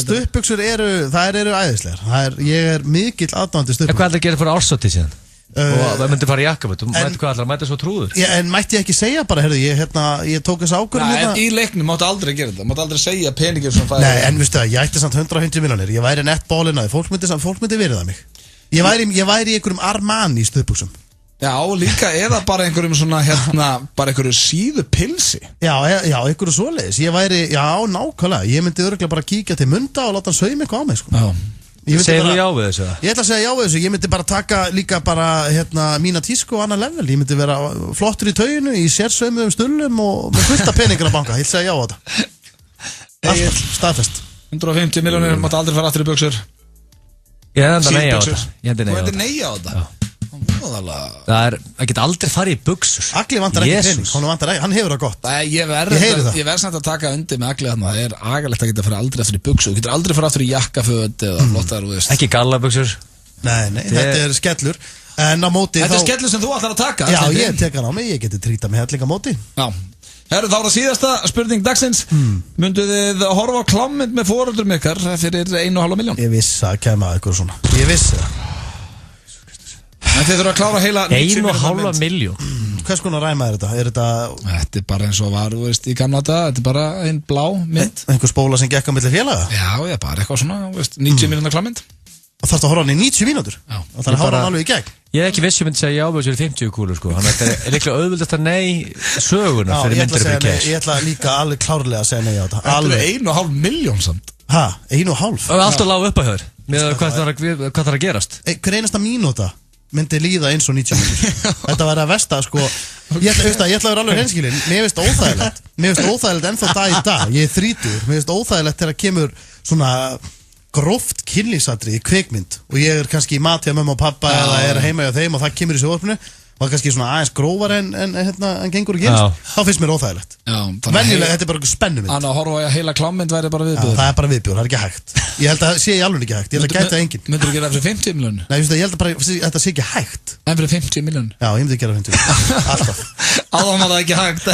stuðbuxur eru, þær eru æðislegar. Ég er mikill aðdáandi stuðbuxur. Hvað er það að gera fyrir ársótið síðan? Og það myndi fara í jakkaföt, þú mætti hvað allar, mætti svo trúður. En mætti ég ekki segja bara, heyrðu, ég tók þess ákvörðun hérna. Í leiknum máttu aldrei gera þetta, máttu aldrei segja peningir sem fæði. Nei, en viðstu það, ég ætti samt 150 milljónir, ég væri nett bólinaði, fólk myndi virða mig. Ég væri í einhverjum Armani stuðbuxum. Já, líka eða bara einhverjum svona bara einhverju síðu pilsi. Já, einhverju svoleiðis. Ég væri, já, nákvæmlega. Ég myndi örugglega bara kíkja til munda og láta hann sauma eitthvað á mig, sko. Já. Segir þú já við þessu? Ég ætla að segja já við þessu. Ég myndi bara taka líka bara, mína tísku og annar level. Ég myndi vera flottur í tauginu, í sérsaumiðum stullum og með fullta peningur að banka. Ég ætla að segja já á þetta. Allt staðfest. 150 milljónir, mátt aldrei fara aftur í buxur. Ég enda nei á þetta. Þú endur nei á þetta? Það get aldrei farið í buxur. Agli vantar ekki pening, hann hefur það gott. Ég verð samt að taka undir með Agli þarna. Það er agalegt að geta farið aldrei aftur í buxur. Þú getur aldrei farið aftur í jakkaföt eða flottar, þú veist. Ekki gallabuxur. Nei, þetta er skellur. En á móti Þetta er skellur sem þú ætlar að taka. Já, ég tek hann á mig, ég geti trýta mig hellinga móti. Já. Herru, þá er það síðasta spurning dagsins. Myndu þið horfa á klámynd með foreldurum ykkar fyrir 1,5 miljón? Ég vissi að kemur að ykkur svona. Ég vissi það. En þið þurfa að klára heila 1,5 miljón. Hvers konar ræma er þetta? Þetta er bara eins og var, þú veist, í gamla daga. Þetta er bara einn blá mynd. Einhver spóla sem gekk á milli félaga? Já, bara eitthvað svona, þú veist, 90 mínútur klámynd. Og þarfst að horfa hann í 90 mínútur? Já. Og það er að horfa hann alveg í gegn? Ég er ekki viss, ég myndi segja já með þessu 50 kúlur, sko. Þannig að þetta er líklega auðvöld að nei söguna fyrir myndir fyrir cash. Ég ætla líka alveg klárlega að segja nei á þetta. Þetta er 1,5 miljón samt. Ha? 1,5? Og alltaf lág upp að höfður, með hvað þarf að gerast. Hver einasta mínúta myndi líða eins og 90 mínútur. Þetta var að versta, sko. Ég ætla að vera alveg hreinskilinn. Mér finnst óþægilegt. Mér finnst óþægilegt ennþá dag í dag. Ég er 30. Mér finnst óþægilegt þegar kemur svona gróft kynlífsatriði í kvikmynd og ég er kannski í mat hjá mamma og pappa eða er heima hjá þeim og það kemur í sjónvarpinu og það er kannski svona aðeins grófar en gengur og gerist. Þá finnst mér óþægilegt. Venjulega, þetta er bara spennumynd. Þannig að horfa að heila klámynd væri bara viðbjóður. Það er bara viðbjóður, það er ekki hægt. Ég held að sé í alveg ekki hægt. Ég held að gæta enginn. Myndur þú gera það fyrir 50 miljónir? Nei, ég held að bara þetta sé ekki hægt. En fyrir 50 miljónir? Já, ég myndi gera 50 miljónir. Alltaf. Áðan var það ekki hægt.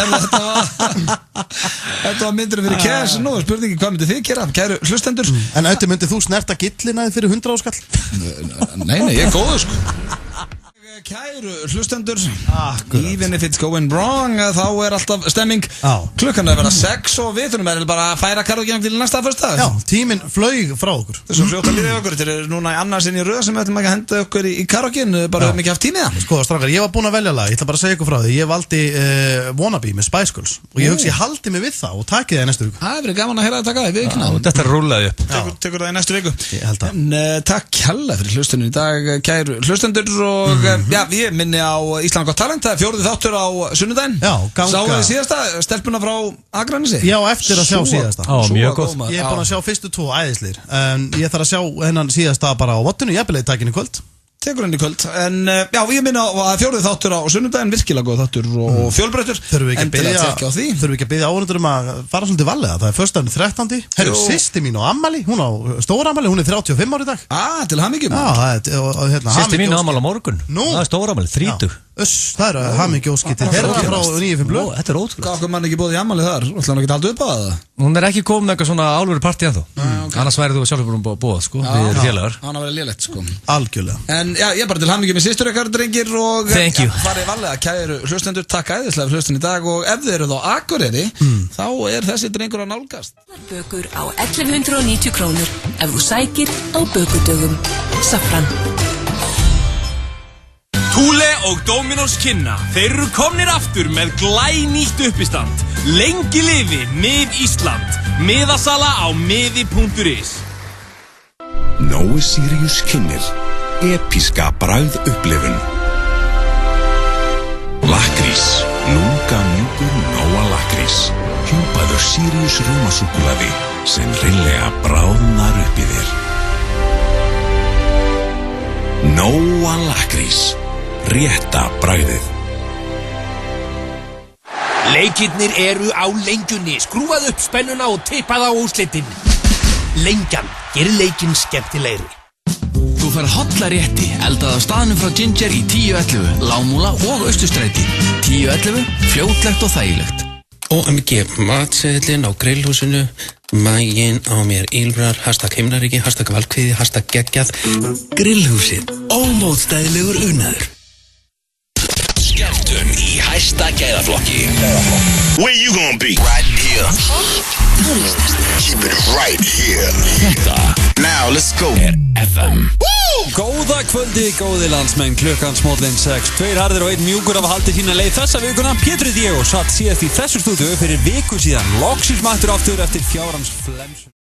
Þetta var myndur fyrir cash. Nú er spurningi, hvað myndir þið gera? Kæru hlustendur. En auðvitað myndir þú snerta gillina fyrir 100 skall? Nei, ég er góður, sko. Kæru hlustendur, even if it's going wrong, þá er alltaf stemming. Klukkan er að vera 6 og við þurfum bara að færa karaoke til næsta föstudag. Já, tíminn flaug frá okkur. Þessu fljótt að liða okkur. Þetta er núna í annarsinn í röð sem við ætlum ekki að henda okkur í karaokein, bara mikið haft tímið það. Sko, strákar, ég var búinn að velja lag. Ég ætla bara að segja ykkur frá því. Ég valdi Wannabe með Spice Girls og ég hugsi ég haldi mig við það og taki það í næstu viku. Það verður gaman að heyra það taka það í vikuna. Þetta rúllaði upp. Tekur það í næstu viku. Ég held það. En takk kærlega fyrir hlustunum í dag, kæru hlustendur og já, ég minni á Ísland gott talent, það er 4. þáttur á sunnudaginn. Já, ganga. Sáu þið síðasta, stelpuna frá Akranesi? Já, eftir að sjá síðasta. Mjög góð. Ég er búinn að sjá fyrstu 2 æðislir. Ég þarf að sjá hennan síðasta bara á vottinu, ég byrjaði takin í kvöld. Tekur henni í kvöld. En já, ég minna að 4. þáttur á sunnudaginn, virkilega góð þáttur og fjölbreyttur. Þurfum við ekki að biðja áhorfendur að fara svolítið varlega. Það er föstudagurinn 13. Herru, systir mín á ammali, hún á stóramali, hún er 35 ára í dag. Til hamingjum. Systir mín á ammali á morgun. Það er stóramali, 30. Það eru hamingjóskittir. Þeir eru frá 95 blöð. Þetta er ótrúlega. Hvað okkur mann ekki búið í ammali þar? Ætla hann ekki að halda upp á það? Hún er ekki komið með eitthvað svona álveru partí ennþá. Annars væri þú sjálfur búið, sko. Við erum félagar. Hann har verið lélegt, sko. Algjörlega. En já, ég er bara til hamingju með systur ykkar, drengir og farið varlega, kæru hlustendur, takk æðislega fyrir hlustun í dag og ef þið eru þá Akureyri, þá er þessi drengur að nálgast. Bökur á 1190 krónur ef þú sækir á bökudögum. Safran. Thule og Dominos kynna. Þeir eru komnir aftur með glænýtt uppistand. Lengi lifi Mið Ísland. Miðasala á miði.is. Nói Sirius kynnir episka bragð upplifun. Lakrís, lunga mjúkur Nóa lakrís. Hjúpaður Sirius rjómasúkkulaði sem hreinlega bráðnar upp í þér. Nóa lakrís. Rétta bragðið. Leikirnir eru á lengjunni. Skrúfað upp spennuna og tippað á úrslitin. Lengjan gerir leikinn skemmtilegri. Þú fær hollarétti eldað á staðnum frá Ginger í 1011, Lámúla og Austurstræti. 1011, fljótlegt og þægilegt. OMG, matseðlinn á grillhúsinu, maginn á mér ýlfrar, #himnaríki, #valkvíði, #geggjað. Grillhúsið, ómótstæðilegur unaður. Skemmtun í hæsta gæðaflokki. Where you gonna be? Right here. Keep it right here. Þetta Now let's go FM. Góða kvöldi, góði landsmenn, klukkan smóllin 6. 2 harðir og 1 mjúkur af að haldi sína leið þessa vikuna. Pétur Diego satt síðast í þessu stúdíu fyrir viku síðan. Loksins mættur aftur eftir fjárans flensu.